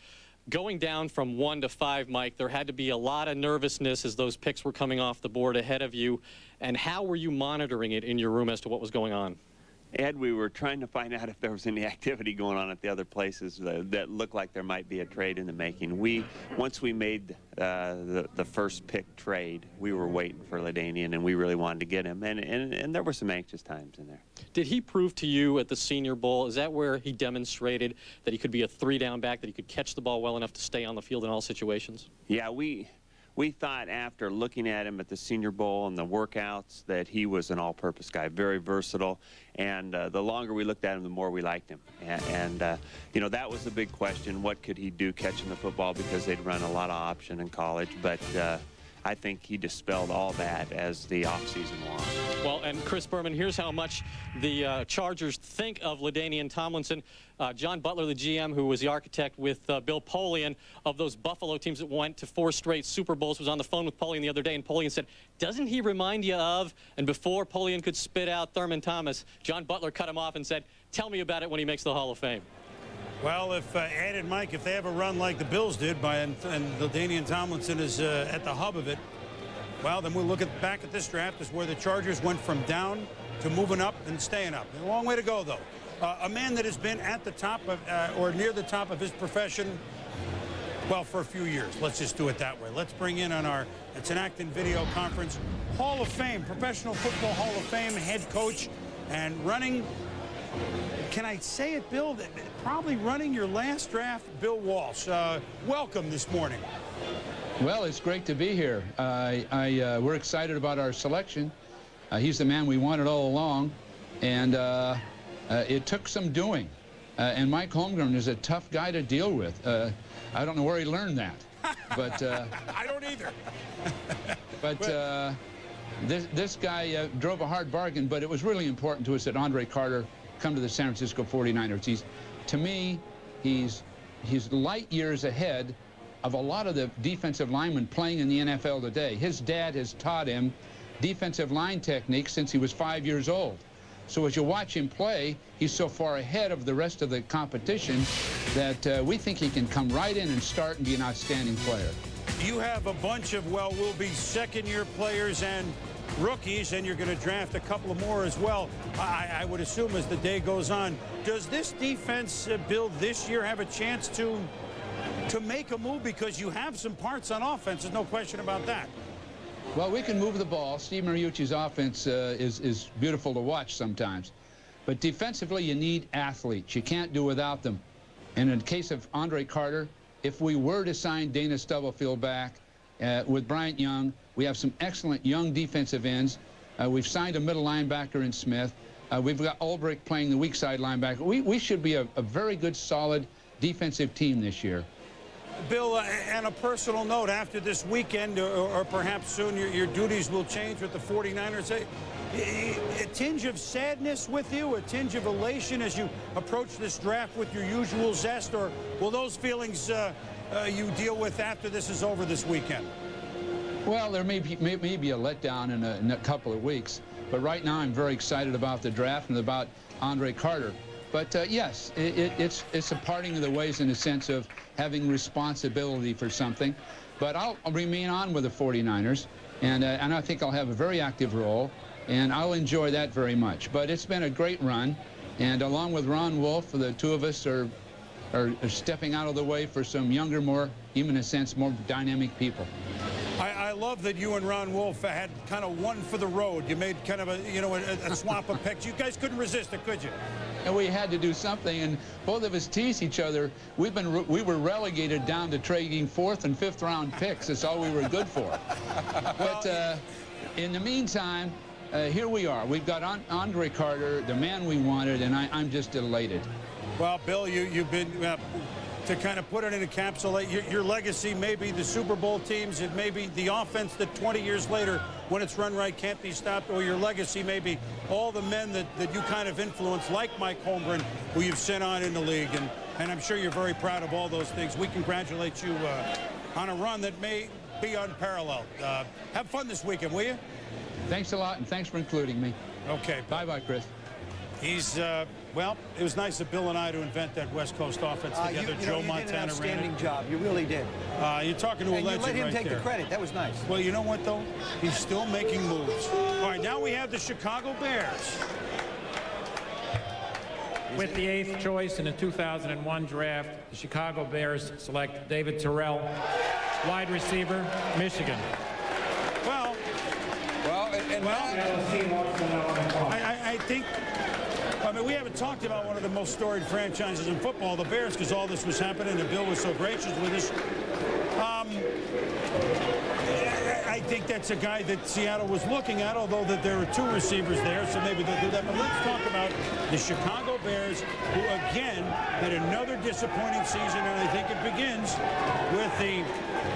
going down from 1 to 5, Mike, there had to be a lot of nervousness as those picks were coming off the board ahead of you. And how were you monitoring it in your room as to what was going on? Ed, we were trying to find out if there was any activity going on at the other places that looked like there might be a trade in the making. Once we made the first pick trade, we were waiting for LaDainian, and we really wanted to get him. And there were some anxious times in there. Did he prove to you at the Senior Bowl, is that where he demonstrated that he could be a 3-down back, that he could catch the ball well enough to stay on the field in all situations? Yeah, we thought after looking at him at the Senior Bowl and the workouts that he was an all-purpose guy, very versatile. And the longer we looked at him, the more we liked him. And you know, that was the big question. What could he do catching the football? Because they'd run a lot of option in college. But I think he dispelled all that as the offseason wore on. Well, and Chris Berman, here's how much the Chargers think of LaDainian Tomlinson. John Butler, the GM, who was the architect with Bill Polian of those Buffalo teams that went to 4 straight Super Bowls, was on the phone with Polian the other day, and Polian said, doesn't he remind you of? And before Polian could spit out Thurman Thomas, John Butler cut him off and said, tell me about it when he makes the Hall of Fame. Well, if Ed and Mike, if they have a run like the Bills did, and LaDainian Tomlinson is at the hub of it, well, then we'll look back at this draft as where the Chargers went from down to moving up and staying up. A long way to go, though. A man that has been at the top of, or near the top of his profession, well, for a few years. Let's just do it that way. Let's bring in on it's an Acton video conference, Hall of Fame, Professional Football Hall of Fame head coach, and running, can I say it, Bill? Probably running your last draft, Bill Walsh. Welcome this morning. Well, it's great to be here. We're excited about our selection. He's the man we wanted all along, and it took some doing. And Mike Holmgren is a tough guy to deal with. I don't know where he learned that, but I don't either. But this guy drove a hard bargain. But it was really important to us that Andre Carter come to the San Francisco 49ers. To me, he's light years ahead of a lot of the defensive linemen playing in the NFL today. His dad has taught him defensive line techniques since he was 5 years old. So as you watch him play, he's so far ahead of the rest of the competition that we think he can come right in and start and be an outstanding player. You have a bunch of, well, will be second-year players and rookies, and you're going to draft a couple of more as well. I would assume as the day goes on. Does this defense build this year have a chance to make a move? Because you have some parts on offense. There's no question about that. Well, we can move the ball. Steve Mariucci's offense is beautiful to watch sometimes. But defensively, you need athletes. You can't do without them. And in the case of Andre Carter, if we were to sign Dana Stubblefield back with Bryant Young, we have some excellent young defensive ends. We've signed a middle linebacker in Smith. We've got Ulbrich playing the weak side linebacker. We should be a very good, solid defensive team this year. Bill, on a personal note, after this weekend, or perhaps soon, your duties will change with the 49ers. A tinge of sadness with you, a tinge of elation as you approach this draft with your usual zest, or will those feelings you deal with after this is over this weekend? Well, there may be a letdown in a couple of weeks, but right now I'm very excited about the draft and about Andre Carter. But yes, it's a parting of the ways in the sense of having responsibility for something. But I'll remain on with the 49ers, and I think I'll have a very active role, and I'll enjoy that very much. But it's been a great run, and along with Ron Wolf, the two of us are stepping out of the way for some younger, more, even in a sense, more dynamic people. I love that you and Ron Wolf had kind of one for the road. You made kind of a swamp of picks. You guys couldn't resist it, could you? And we had to do something, and both of us tease each other. We were relegated down to trading 4th and 5th round picks. That's all we were good for. But in the meantime, here we are. We've got Andre Carter, the man we wanted, and I'm just elated. Well, Bill, you've been, to kind of put it in a capsule, your legacy may be the Super Bowl teams. It may be the offense that 20 years later, when it's run right, can't be stopped. Or your legacy may be all the men that you kind of influenced, like Mike Holmgren, who you've sent on in the league. And I'm sure you're very proud of all those things. We congratulate you on a run that may be unparalleled. Have fun this weekend, will you? Thanks a lot, and thanks for including me. Okay. Bye-bye, Chris. He's, well, it was nice of Bill and I to invent that West Coast offense together. Joe Montana did an outstanding job. You really did. You're talking to a legend right there. And you let him take the credit. That was nice. Well, you know what, though? He's still making moves. All right, now we have the Chicago Bears. With the 8th choice in the 2001 draft, the Chicago Bears select David Terrell, wide receiver, Michigan. I think, I mean, we haven't talked about one of the most storied franchises in football, the Bears, because all this was happening, and Bill was so gracious with us. I think that's a guy that Seattle was looking at, although that there are 2 receivers there, so maybe they'll do that. But let's talk about the Chicago Bears, who, again, had another disappointing season, and I think it begins with the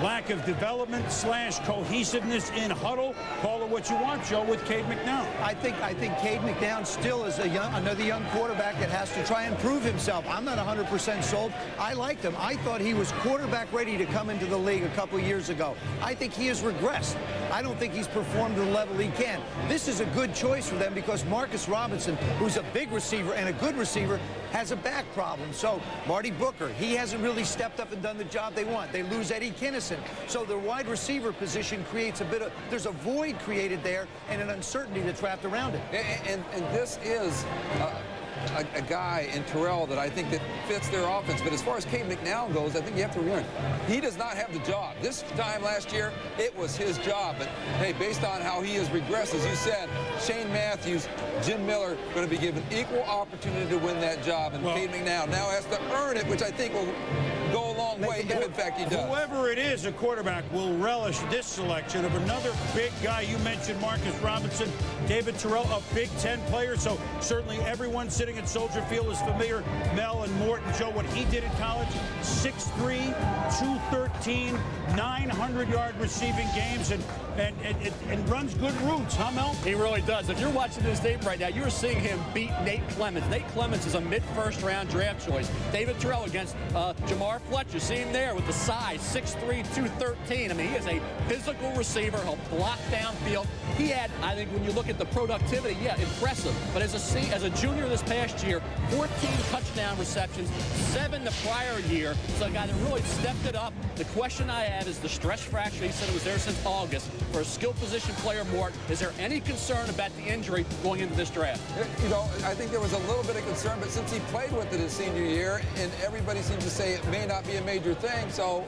lack of development / cohesiveness in huddle. Call it what you want, Joe, with Cade McNown. I think Cade McNown still is another young quarterback that has to try and prove himself. I'm not 100% sold. I liked him. I thought he was quarterback ready to come into the league a couple of years ago. I think he has regressed. I don't think he's performed to the level he can. This is a good choice for them because Marcus Robinson, who's a big receiver and a good receiver, has a back problem. So Marty Booker, he hasn't really stepped up and done the job they want. They lose Eddie Kinnison. So their wide receiver position creates there's a void created there and an uncertainty that's wrapped around it. And this is a guy in Terrell that I think that fits their offense. But as far as Cade McNown goes, I think you have to remember, he does not have the job. This time last year, it was his job. But, hey, based on how he has regressed, as you said, Shane Matthews, Jim Miller going to be given equal opportunity to win that job. And Cade McNown now has to earn it, which I think will go a long way if, in fact, he does. Whoever it is, a quarterback will relish this selection of another big guy. You mentioned Marcus Robinson, David Terrell, a Big Ten player. So certainly everyone sitting at Soldier Field is familiar. Mel and Morton, Joe, what he did in college, 6'3", 213, 900-yard receiving games, and runs good routes, huh, Mel? He really does. If you're watching this tape right now, you're seeing him beat Nate Clements. Nate Clements is a mid-first round draft choice. David Terrell against Jamar Fletcher. See him there with the size, 6'3", 213. I mean, he is a physical receiver. He'll block downfield. He had, I think, when you look at the productivity, yeah, impressive. But as a junior this past year, 14 touchdown receptions, 7 the prior year. So a guy that really stepped it up. The question I have is the stress fracture. He said it was there since August. For a skill position player, Mort, is there any concern about the injury going into this draft? You know, I think there was a little bit of concern, but since he played with it his senior year, and everybody seems to say it may not be a major thing, so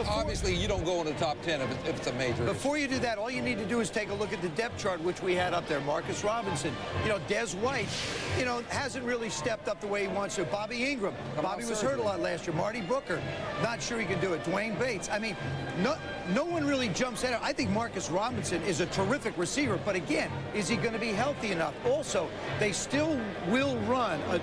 obviously you don't go in the top 10 if it's a major. Before you do that, all you need to do is take a look at the depth chart, which we had up there. Marcus Robinson, you know, Des White, you know, hasn't really stepped up the way he wants to. Bobby Ingram. Bobby was hurt a lot last year. Marty Booker, not sure he can do it. Dwayne Bates. I mean, no one really jumps at it. I think Marcus Robinson is a terrific receiver, but again, is he going to be healthy enough? Also, they still will run a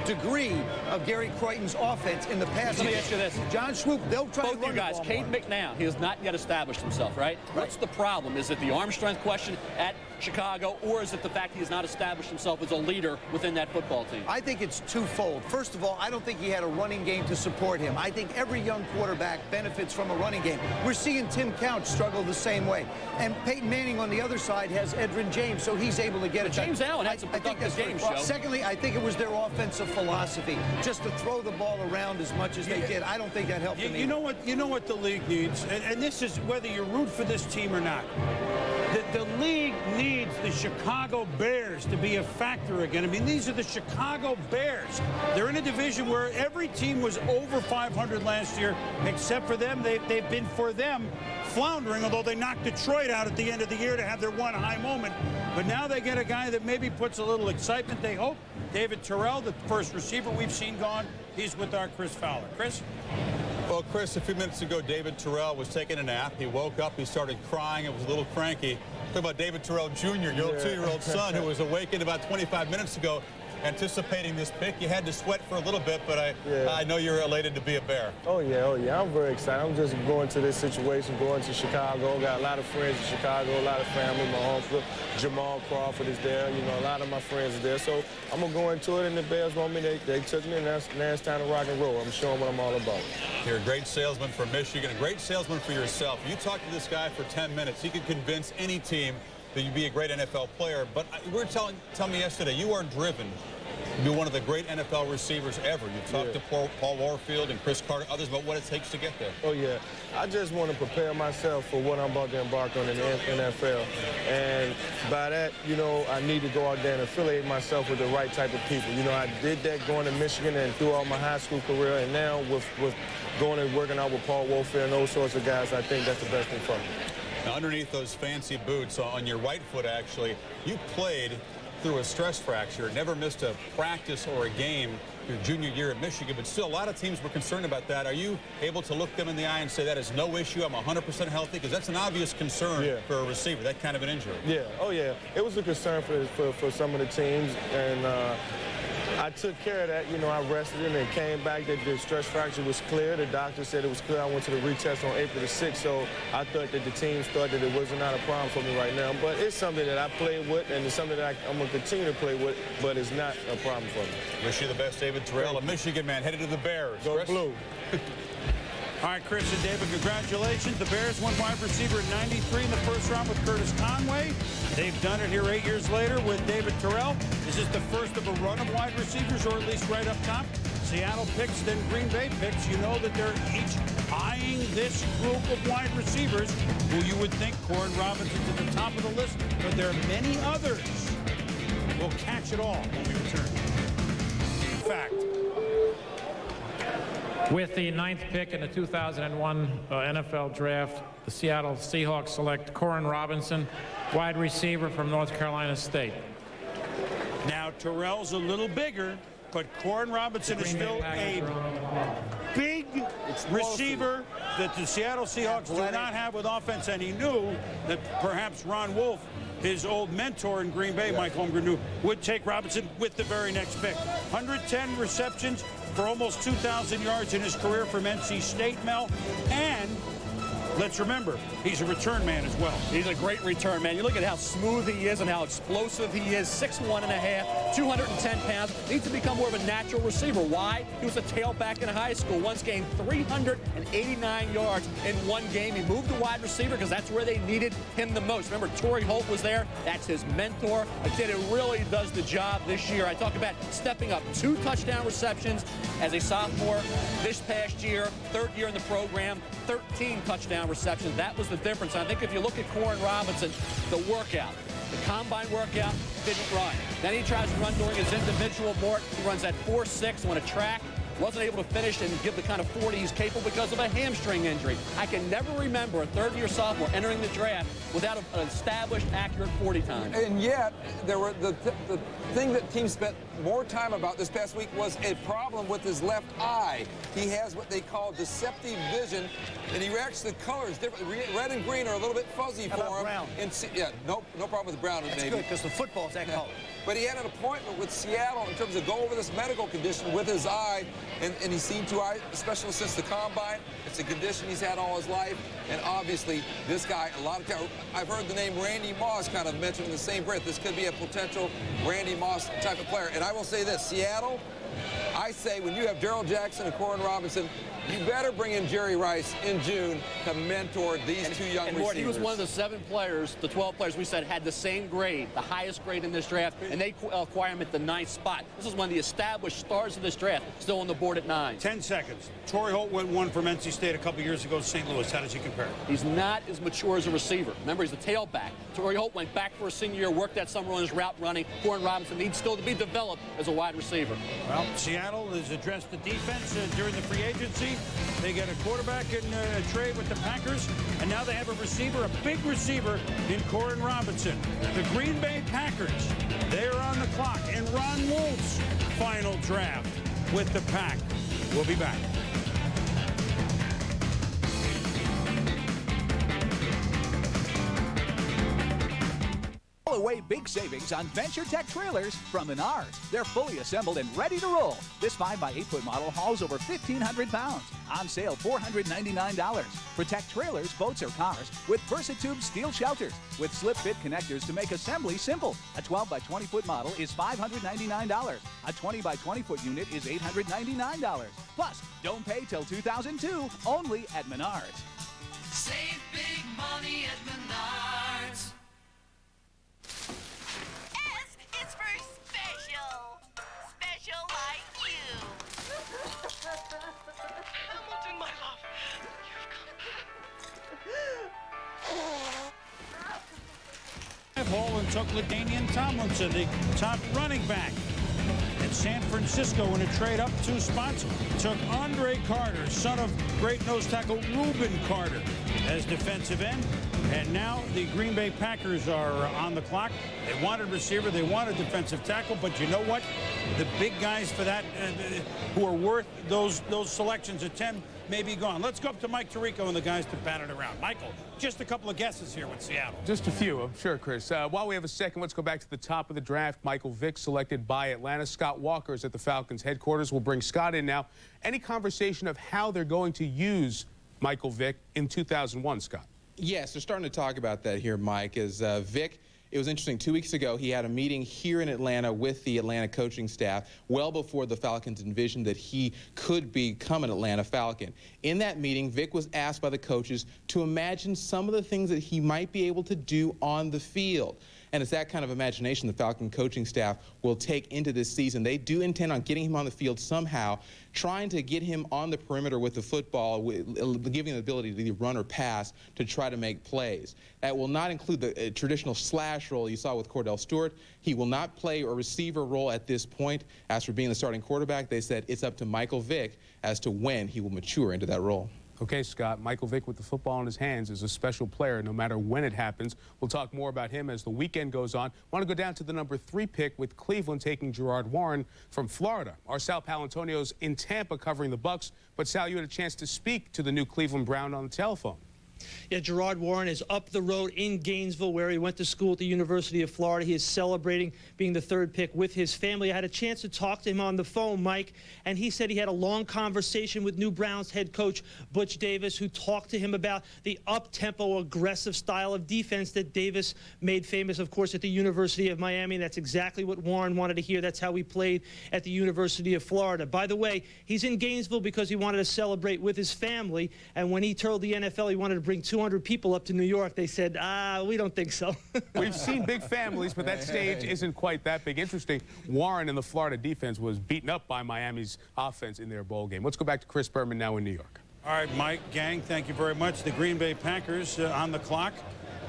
degree of Gary Croyton's offense in the past. Let me ask you this. John Swoop, they'll try both to run you guys, Cade McNown, he has not yet established himself, right? What's the problem? Is it the arm strength question at Chicago, or is it the fact he has not established himself as a leader within that football team? I think it's twofold. First of all, I don't think he had a running game to support him. I think every young quarterback benefits from a running game. We're seeing Tim Couch struggle the same way. And Peyton Manning on the other side has Edgerrin James, so he's able to get it. James Allen had some productive games, Joe. Secondly, I think it was their offensive philosophy, just to throw the ball around as much as they did. I don't think that helped them. You know what the league needs, and this is whether you root for this team or not. The league needs the Chicago Bears to be a factor again. I mean, these are the Chicago Bears. They're in a division where every team was over 500 last year, except for them. They've been, for them, floundering, although they knocked Detroit out at the end of the year to have their one high moment. But now they get a guy that maybe puts a little excitement, they hope. David Terrell, the first receiver we've seen gone. He's with our Chris Fowler. Chris? Well, Chris, a few minutes ago, David Terrell was taking a nap. He woke up, he started crying, it was a little cranky. Talk about David Terrell Jr., your little 2-year-old son, who was awakened about 25 minutes ago, anticipating this pick. You had to sweat for a little bit, but I know you're elated to be a Bear. Oh, yeah, I'm very excited. I'm just going to this situation, going to Chicago. Got a lot of friends in Chicago, a lot of family. My uncle, Jamal Crawford is there. You know, a lot of my friends are there. So I'm going to go into it, and the Bears want me. They took me, and now it's time to rock and roll. I'm showing what I'm all about. You're a great salesman for Michigan, a great salesman for yourself. You talk to this guy for 10 minutes. He could convince any team that you'd be a great NFL player. But we were telling me yesterday, you are driven to be one of the great NFL receivers ever. You talked to Paul Warfield and Chris Carter, others about what it takes to get there. Oh, yeah. I just want to prepare myself for what I'm about to embark on in the NFL. And by that, you know, I need to go out there and affiliate myself with the right type of people. You know, I did that going to Michigan and throughout my high school career. And now with going and working out with Paul Warfield and those sorts of guys, I think that's the best thing for me. Now, underneath those fancy boots, on your right foot, actually, you played through a stress fracture, never missed a practice or a game your junior year at Michigan, but still a lot of teams were concerned about that. Are you able to look them in the eye and say that is no issue, I'm 100% healthy? Because that's an obvious concern for a receiver, that kind of an injury. Yeah, oh yeah. It was a concern for some of the teams, and I took care of that. You know, I rested and then came back. The stress fracture was clear. The doctor said it was clear. I went to the retest on April the 6th, so I thought that the teams thought that it was not a problem for me right now. But it's something that I play with, and it's something that I'm going to continue to play with, but it's not a problem for me. Wish you the best, David Terrell, a Michigan man, headed to the Bears. Go Blue. All right, Chris and David, congratulations. The Bears won wide receiver in '93 in the first round with Curtis Conway. They've done it here 8 years later with David Terrell. Is this the first of a run of wide receivers, or at least right up top? Seattle picks, then Green Bay picks. You know that they're each eyeing this group of wide receivers who you would think Corn Robinson's at the top of the list, but there are many others. We'll catch it all when we return. Fact. With the 9th pick in the 2001 NFL Draft, the Seattle Seahawks select Corn Robinson, wide receiver from North Carolina State. Now, Terrell's a little bigger, but Corn Robinson is still a big receiver that the Seattle Seahawks do not have with offense, and he knew that perhaps Ron Wolf, his old mentor in Green Bay, Mike Holmgren, knew would take Robinson with the very next pick. 110 receptions for almost 2,000 yards in his career from NC State, Mel, and Let's remember, he's a return man as well. He's a great return man. You look at how smooth he is and how explosive he is. 6'1½", 210 pounds. Needs to become more of a natural receiver. Why? He was a tailback in high school. Once gained 389 yards in one game. He moved to wide receiver because that's where they needed him the most. Remember, Torrey Holt was there. That's his mentor. A kid who really does the job this year. I talk about stepping up 2 touchdown receptions as a sophomore this past year. 3rd year in the program, 13 touchdown receptions. That was the difference. I think if you look at Koren Robinson, the workout, the combine workout, didn't run. Then he tries to run during his individual mort. He runs at 4.6 on a track. Wasn't able to finish and give the kind of 40 he's capable because of a hamstring injury. I can never remember a 3rd-year sophomore entering the draft without an established, accurate 40 time. And yet, there were the thing that teams spent more time about this past week was a problem with his left eye. He has what they call deceptive vision, and he reacts to the colors different. Red and green are a little bit fuzzy for him. Brown? Yeah, no problem with brown. That's maybe good because the football's that color. But he had an appointment with Seattle in terms of go over this medical condition with his eye, and he's seen 2 eye specialists since the combine. It's a condition he's had all his life, and obviously this guy, a lot of time, I've heard the name Randy Moss kind of mentioned in the same breath. This could be a potential Randy Moss type of player. And I will say this, Seattle, I say when you have Darrell Jackson and Koren Robinson, you better bring in Jerry Rice in June to mentor these 2 young receivers. He was one of the 7 players, the 12 players we said had the same grade, the highest grade in this draft, and they acquire him at the 9th spot. This is one of the established stars of this draft, still on the board at 9. 10 seconds. Torrey Holt went 1 from NC State a couple years ago to St. Louis. How does he compare? He's not as mature as a receiver. Remember, he's a tailback. Torrey Holt went back for a senior year, worked that summer on his route running. Koren Robinson needs still to be developed as a wide receiver. Well, Seattle has addressed the defense during the free agency. They get a quarterback in a trade with the Packers, and now they have a receiver, a big receiver in Koren Robinson. The Green Bay Packers, they're on the clock, and Ron Wolf's final draft with the Pack. We'll be back. Away big savings on Venture Tech trailers from Menards. They're fully assembled and ready to roll. This 5x8-foot model hauls over 1,500 pounds. On sale, $499. Protect trailers, boats, or cars with Versatube steel shelters with slip-fit connectors to make assembly simple. A 12x20-foot model is $599. A 20x20-foot unit is $899. Plus, don't pay till 2002, only at Menards. Save big money at Menards. It's for special. Special like you. Hamilton, my love. You've come. Ball and took LaDainian Tomlinson, the top running back. And San Francisco, in a trade up 2 spots, took Andre Carter, son of great nose tackle Reuben Carter, as defensive end. And now the Green Bay Packers are on the clock. They wanted receiver, they wanted defensive tackle, but you know what? The big guys for that who are worth those selections at 10 may be gone. Let's go up to Mike Tirico and the guys to bat it around. Michael, just a couple of guesses here with Seattle. Just a few, I'm sure, Chris. While we have a second, let's go back to the top of the draft. Michael Vick selected by Atlanta. Scott Walker is at the Falcons headquarters. We'll bring Scott in now. Any conversation of how they're going to use Michael Vick in 2001, Scott? Yes, they're starting to talk about that here, Mike, as Vick. It was interesting. 2 weeks ago, he had a meeting here in Atlanta with the Atlanta coaching staff well before the Falcons envisioned that he could become an Atlanta Falcon. In that meeting, Vick was asked by the coaches to imagine some of the things that he might be able to do on the field. And it's that kind of imagination the Falcon coaching staff will take into this season. They do intend on getting him on the field somehow, trying to get him on the perimeter with the football, giving him the ability to either run or pass to try to make plays. That will not include the traditional slash role you saw with Cordell Stewart. He will not play a receiver role at this point. As for being the starting quarterback, they said it's up to Michael Vick as to when he will mature into that role. Okay, Scott, Michael Vick with the football in his hands is a special player no matter when it happens. We'll talk more about him as the weekend goes on. Want to go down to the number 3 pick with Cleveland taking Gerard Warren from Florida. Our Sal Palantonio's in Tampa covering the Bucs, but Sal, you had a chance to speak to the new Cleveland Brown on the telephone. Yeah, Gerard Warren is up the road in Gainesville, where he went to school at the University of Florida. He is celebrating being the 3rd pick with his family. I had a chance to talk to him on the phone, Mike, and he said he had a long conversation with new Browns head coach Butch Davis, who talked to him about the up-tempo, aggressive style of defense that Davis made famous, of course, at the University of Miami. That's exactly what Warren wanted to hear. That's how he played at the University of Florida. By the way, he's in Gainesville because he wanted to celebrate with his family, and when he told the NFL he wanted to bring 200 people up to New York, they said, we don't think so. We've seen big families, but that stage isn't quite that big. Interesting, Warren and the Florida defense was beaten up by Miami's offense in their bowl game. Let's go back to Chris Berman now in New York. All right, Mike, gang, thank you very much. The Green Bay Packers on the clock.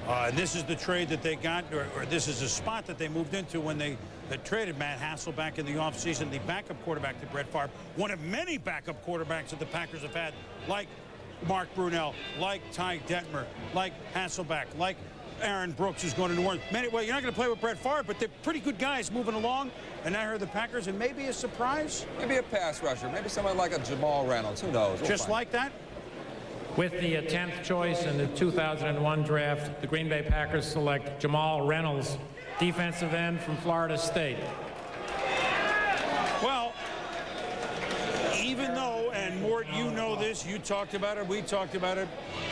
And this is the trade that they got, or this is a spot that they moved into when they traded Matt Hasselbeck in the offseason, the backup quarterback to Brett Favre, one of many backup quarterbacks that the Packers have had, like Mark Brunell, like Ty Detmer, like Hasselbeck, like Aaron Brooks, who's going to New Orleans. Well, you're not going to play with Brett Favre, but they're pretty good guys moving along. And now here are the Packers, and maybe a surprise. Maybe a pass rusher. Maybe someone like a Jamal Reynolds. Who knows? Just like that? With the 10th choice in the 2001 draft, the Green Bay Packers select Jamal Reynolds, defensive end from Florida State. Well, even though, and Mort, you know this, you talked about it, we talked about it,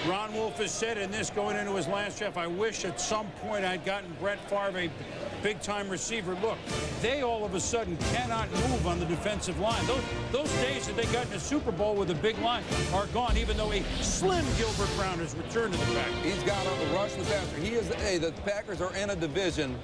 Ron Wolf has said in this going into his last draft, I wish at some point I'd gotten Brett Favre a big-time receiver. Look, they all of a sudden cannot move on the defensive line. Those days that they got in a Super Bowl with a big line are gone, even though a slim Gilbert Brown has returned to the pack. He's got on the rush the passer. He is, the Packers are in a division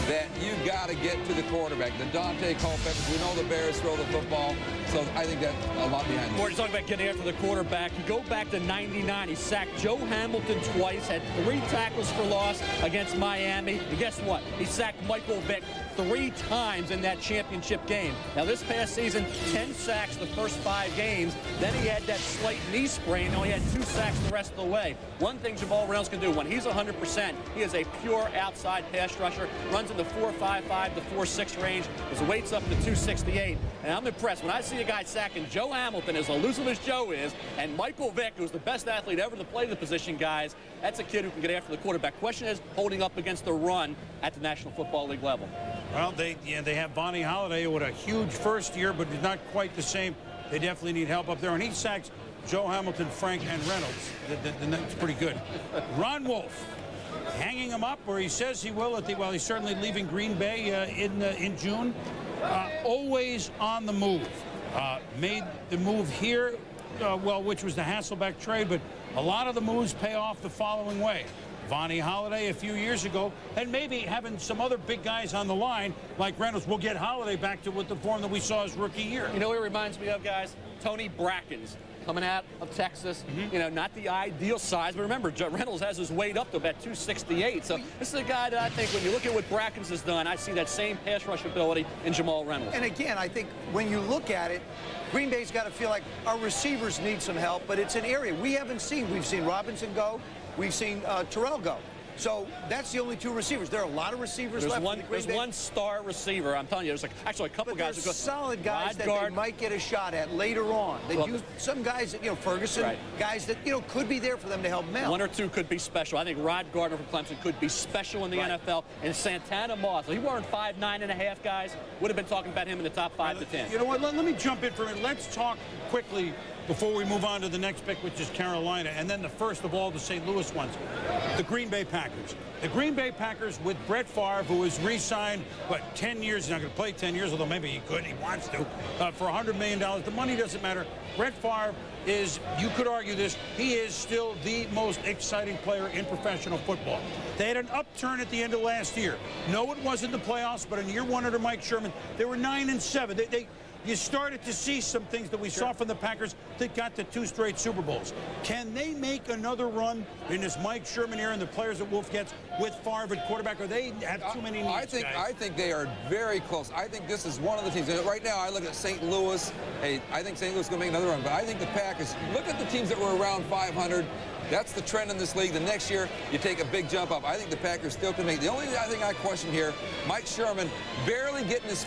that you got to get to the quarterback. The Dante Culpepper, we know the Bears throw the football, so I think that's a lot behind We're talking about getting after the quarterback. You go back to '99. He sacked Joe Hamilton twice, had 3 tackles for loss against Miami. And guess what? He sacked Michael Vick 3 times in that championship game. Now, this past season, 10 sacks the first 5 games. Then he had that slight knee sprain. Only had 2 sacks the rest of the way. One thing Jamal Reynolds can do, when he's 100%, he is a pure outside pass rusher. Runs in the 4.55 to 4.6 range. His weight's up to 268. And I'm impressed. When I see a guy sacking Joe Hamilton, as elusive as Joe is, and Michael Vick, who's the best athlete ever to play the position, guys, that's a kid who can get after the quarterback. Question is holding up against the run at the National Football League level. Well, they have Bonnie Holiday with a huge first year, but not quite the same. They definitely need help up there. And he sacks Joe Hamilton, Frank, and Reynolds. That's pretty good. Ron Wolf hanging him up, or he says he will well, he's certainly leaving Green Bay in June. Always on the move. Made the move here, which was the Hasselbeck trade, but a lot of the moves pay off the following way. Vonnie Holiday a few years ago, and maybe having some other big guys on the line like Reynolds will get Holiday back to the form that we saw his rookie year. You know what it reminds me of, guys? Tony Brackens. Coming out of Texas, you know, not the ideal size, but remember, Reynolds has his weight up to about 268. So this is a guy that I think, when you look at what Brackens has done, I see that same pass rush ability in Jamal Reynolds. And again, I think when you look at it, Green Bay's got to feel like our receivers need some help, but it's an area we haven't seen. We've seen Robinson go, we've seen Terrell go. So that's the only 2 receivers. There are a lot of receivers left. There's one star receiver. I'm telling you, there's actually a couple guys. There's solid guys that they might get a shot at later on. They use some guys that, Ferguson, guys that, could be there for them to help them out. 1 or 2 could be special. I think Rod Gardner from Clemson could be special in the NFL. And Santana Moss, he weren't 5'9.5" guys. Would have been talking about him in the top 5 to 10. You know what? Let me jump in for a minute. Let's talk quickly before we move on to the next pick, which is Carolina, and then the first of all, the St. Louis ones, the Green Bay Packers. The Green Bay Packers with Brett Favre, who is re-signed, 10 years? He's not going to play 10 years, although maybe he could, he wants to, for $100 million. The money doesn't matter. Brett Favre is, you could argue this, he is still the most exciting player in professional football. They had an upturn at the end of last year. No, it wasn't the playoffs, but in year 1 under Mike Sherman, they were 9-7. You started to see some things that we saw from the Packers that got to 2 straight Super Bowls. Can they make another run in this Mike Sherman era and the players that Wolf gets with Favre at quarterback, or they have too many needs, I think they are very close. I think this is one of the teams. And right now, I look at St. Louis. Hey, I think St. Louis is going to make another run, but I think the Packers, look at the teams that were around 500. That's the trend in this league. The next year, you take a big jump up. I think the Packers still can make. The only thing I question here, Mike Sherman barely getting his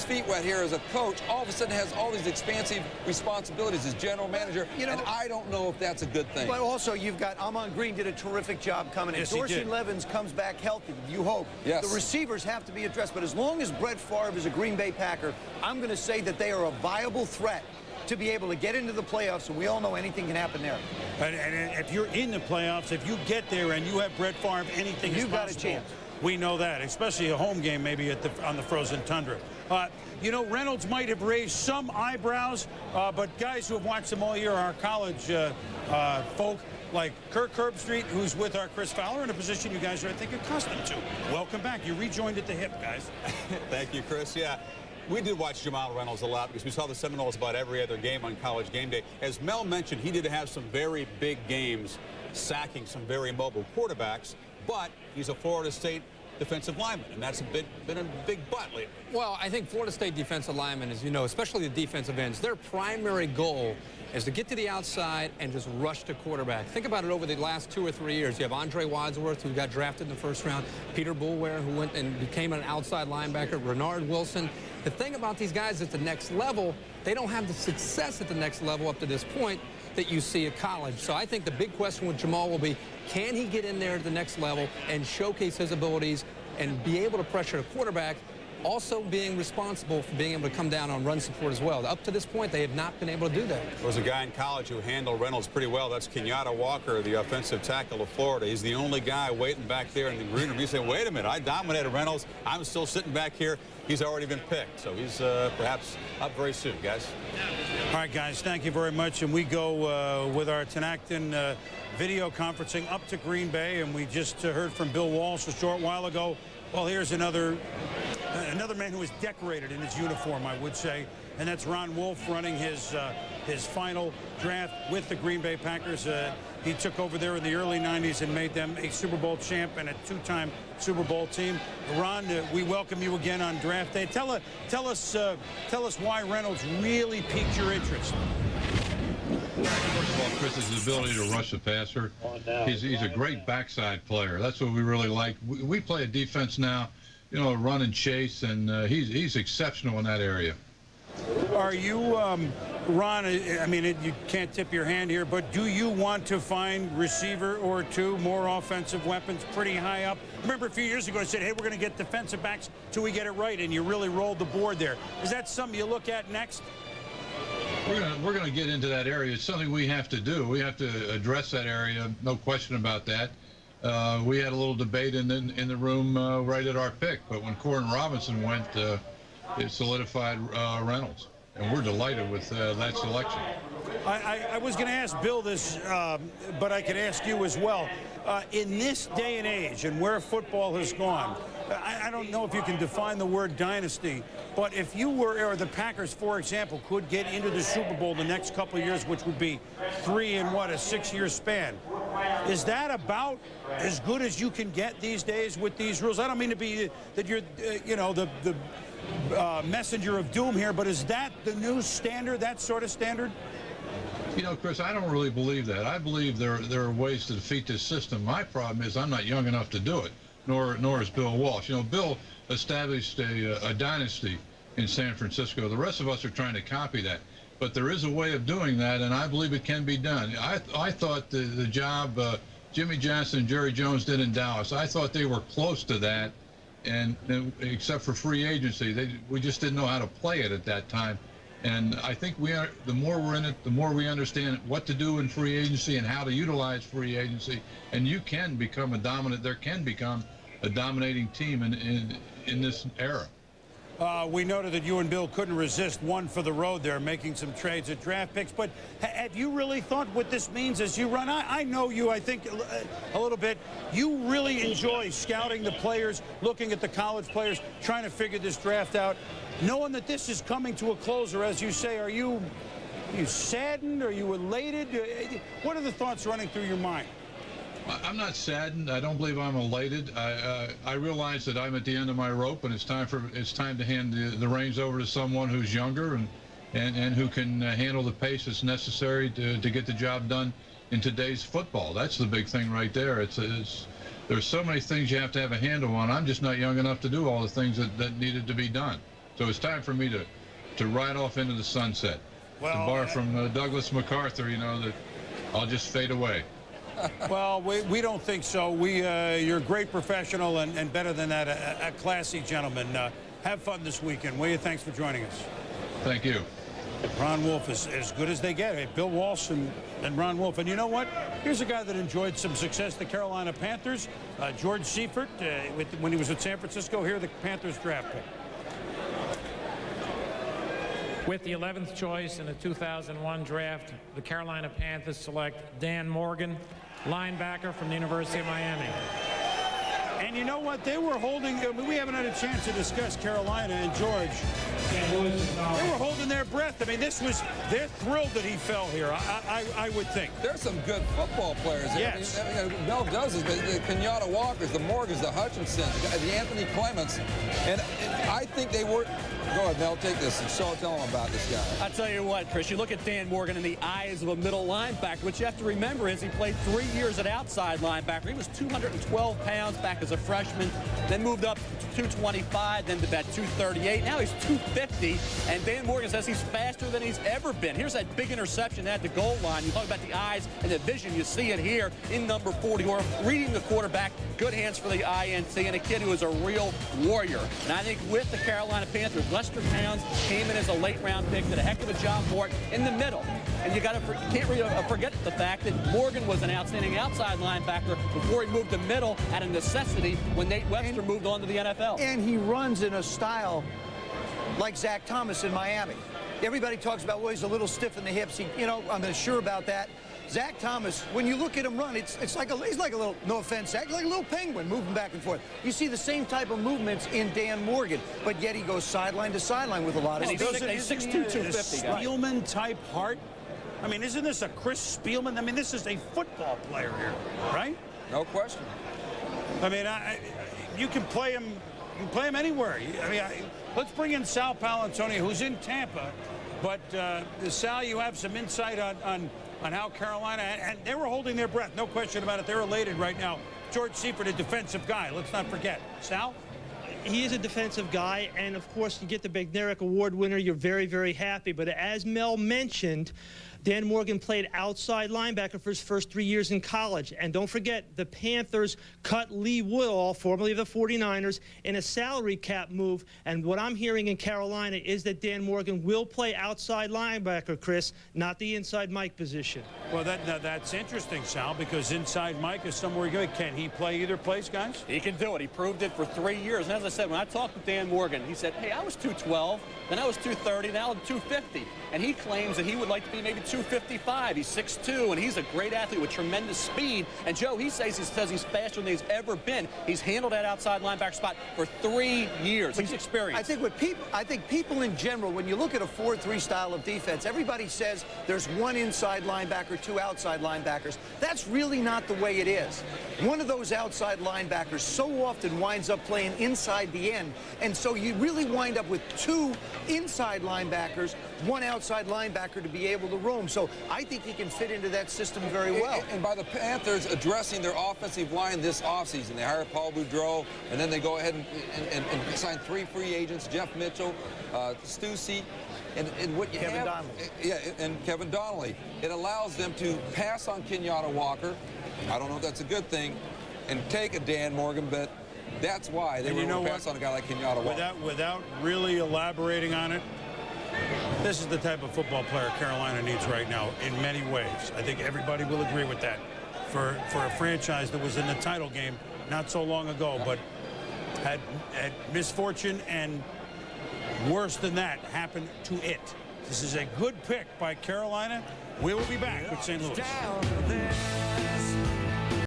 feet wet here as a coach all of a sudden has all these expansive responsibilities as general manager, and I don't know if that's a good thing. But also, you've got Amon Green did a terrific job coming in. Yes, he Dorsey did. Levens comes back healthy, you hope. Yes. The receivers have to be addressed, but as long as Brett Favre is a Green Bay Packer, I'm going to say that they are a viable threat to be able to get into the playoffs, and we all know anything can happen there. And if you're in the playoffs, if you get there and you have Brett Favre, anything is You've got a possible. chance. We know that, especially a home game maybe on the frozen tundra. You know, Reynolds might have raised some eyebrows, but guys who have watched him all year are our college folk, like Kirk Herbstreit, who's with our Chris Fowler, in a position you guys are, I think, accustomed to. Welcome back. You rejoined at the hip, guys. Thank you, Chris. Yeah. We did watch Jamal Reynolds a lot because we saw the Seminoles about every other game on College Game Day. As Mel mentioned, he did have some very big games, sacking some very mobile quarterbacks, but he's a Florida State defensive lineman, and that's been a big but lately. Well, I think Florida State defensive linemen, as you know, especially the defensive ends, their primary goal is to get to the outside and just rush the quarterback. Think about it over the last 2 or 3 years. You have Andre Wadsworth, who got drafted in the first round, Peter Boulware, who went and became an outside linebacker, Renard Wilson. The thing about these guys at the next level, they don't have the success at the next level up to this point that you see at college. So I think the big question with Jamal will be, can he get in there at the next level and showcase his abilities and be able to pressure the quarterback, also being responsible for being able to come down on run support as well. Up to this point, they have not been able to do that. There was a guy in college who handled Reynolds pretty well. That's Kenyatta Walker, the offensive tackle of Florida. He's the only guy waiting back there in the green room. You say, wait a minute, I dominated Reynolds. I'm still sitting back here. He's already been picked, so he's perhaps up very soon, guys. All right, guys, thank you very much. And we go with our Tenacton video conferencing up to Green Bay, and we just heard from Bill Walsh a short while ago. Well, here's another man who is decorated in his uniform, I would say, and that's Ron Wolf running his final draft with the Green Bay Packers. He took over there in the early 90s and made them a Super Bowl champ and a two-time Super Bowl team. Ron, we welcome you again on draft day. Tell us why Reynolds really piqued your interest. First of all, Chris, his ability to rush the passer. He's a great backside player. That's what we really like. We play a defense now, you know, run and chase, and he's exceptional in that area. Are you, Ron, I mean, you can't tip your hand here, but do you want to find receiver or two, more offensive weapons pretty high up? Remember a few years ago I said, hey, we're going to get defensive backs till we get it right, and you really rolled the board there. Is that something you look at next? We're going to get into that area. It's something we have to do. We have to address that area, no question about that. We had a little debate in the room right at our pick, but when Corin Robinson went, it solidified Reynolds, and we're delighted with that selection. I was going to ask Bill this, but I could ask you as well. In this day and age, and where football has gone, I don't know if you can define the word dynasty, but if you were, or the Packers, for example, could get into the Super Bowl the next couple of years, which would be 3 in what, a 6-year span, is that about as good as you can get these days with these rules? I don't mean to be that you're, you know, the messenger of doom here, but is that the new standard, that sort of standard? You know, Chris, I don't really believe that. I believe there are ways to defeat this system. My problem is I'm not young enough to do it, nor is Bill Walsh. You know, Bill established a dynasty in San Francisco. The rest of us are trying to copy that. But there is a way of doing that, and I believe it can be done. I thought the job Jimmy Johnson and Jerry Jones did in Dallas, I thought they were close to that, and except for free agency, we just didn't know how to play it at that time. And I think the more we're in it, the more we understand what to do in free agency and how to utilize free agency. And you can become there can become a dominating team in this era. We noted that you and Bill couldn't resist one for the road there, making some trades at draft picks. But have you really thought what this means as you run? I know you, I think, a little bit. You really enjoy scouting the players, looking at the college players, trying to figure this draft out. Knowing that this is coming to a close, or as you say, are you saddened? Are you elated? What are the thoughts running through your mind? I'm not saddened. I don't believe I'm elated. I realize that I'm at the end of my rope, and it's time to hand the reins over to someone who's younger and who can handle the pace that's necessary to get the job done in today's football. That's the big thing right there. There's so many things you have to have a handle on. I'm just not young enough to do all the things that needed to be done. So it's time for me to to ride off into the sunset. Well, to borrow from Douglas MacArthur, you know, that I'll just fade away. Well, we don't think so. You're a great professional and better than that, a classy gentleman. Have fun this weekend, will you? Thanks for joining us. Thank you. Ron Wolf is as good as they get. Hey, Bill Walsh and Ron Wolf. And you know what? Here's a guy that enjoyed some success, the Carolina Panthers. George Seifert, when he was at San Francisco. Here, the Panthers draft pick. With the 11th choice in the 2001 draft, the Carolina Panthers select Dan Morgan, linebacker from the University of Miami. And you know what? They were holding, we haven't had a chance to discuss Carolina and George. They were holding their breath. I mean, they're thrilled that he fell here, I would think. There's some good football players. Yes. I mean, Mel does this, but the Kenyatta Walkers, the Morgans, the Hutchinsons, the Anthony Clements. And I think they were... Go ahead, Mel, take this and tell them about this guy. I'll tell you what, Chris, you look at Dan Morgan in the eyes of a middle linebacker. What you have to remember is he played 3 years at outside linebacker. He was 212 pounds back as a freshman, then moved up to 225, then to about 238. Now he's 250, and Dan Morgan says he's faster than he's ever been. Here's that big interception at the goal line. You talk about the eyes and the vision. You see it here in number 40, or reading the quarterback. Good hands for the INT, and a kid who is a real warrior. And I think with the Carolina Panthers, Lester Towns came in as a late-round pick, did a heck of a job for it in the middle. And you can't forget the fact that Morgan was an outstanding outside linebacker before he moved to middle at a necessity when Nate Webster moved on to the NFL. And he runs in a style like Zach Thomas in Miami. Everybody talks about, well, he's a little stiff in the hips. I'm not sure about that. Zach Thomas, when you look at him run, he's like a little, no offense, Zach, like a little penguin moving back and forth. You see the same type of movements in Dan Morgan, but yet he goes sideline to sideline with a lot of speed. He's 6'2", 250 guy. Spielman-type heart? I mean, isn't this a Chris Spielman? I mean, this is a football player here, right? No question. I mean, you can play him. You can play him anywhere. Let's bring in Sal Paolantonio, who's in Tampa. But Sal, you have some insight on how Carolina, and they were holding their breath, no question about it. They're elated right now. George Seifert, a defensive guy. Let's not forget. Sal? He is a defensive guy, and of course, you get the Bednarik Award winner. You're very, very happy. But as Mel mentioned, Dan Morgan played outside linebacker for his first 3 years in college. And don't forget, the Panthers cut Lee Woodall, formerly of the 49ers, in a salary cap move. And what I'm hearing in Carolina is that Dan Morgan will play outside linebacker, Chris, not the inside Mike position. Well, that's interesting, Sal, because inside Mike is somewhere good. Can he play either place, guys? He can do it. He proved it for 3 years. And as I said, when I talked to Dan Morgan, he said, hey, I was 212, then I was 230, now I'm 250. And he claims that he would like to be maybe 255. He's 6'2", and he's a great athlete with tremendous speed. And Joe, he says he's faster than he's ever been. He's handled that outside linebacker spot for 3 years. He's experienced. I think people in general, when you look at a 4-3 style of defense, everybody says there's one inside linebacker, two outside linebackers. That's really not the way it is. One of those outside linebackers so often winds up playing inside the end, and so you really wind up with two inside linebackers, one outside linebacker to be able to roam. So I think he can fit into that system very well. And by the Panthers addressing their offensive line this offseason, they hired Paul Boudreau, and then they go ahead and sign 3 free agents, Jeff Mitchell, Stussy, and what you Kevin have, Donnelly. Yeah, and Kevin Donnelly. It allows them to pass on Kenyatta Walker. I don't know if that's a good thing, and take a Dan Morgan, but that's why they were going to pass on a guy like Kenyatta Walker. Without really elaborating on it, this is the type of football player Carolina needs right now in many ways. I think everybody will agree with that. For a franchise that was in the title game not so long ago, but had misfortune and worse than that happen to it. This is a good pick by Carolina. We will be back with St. Louis.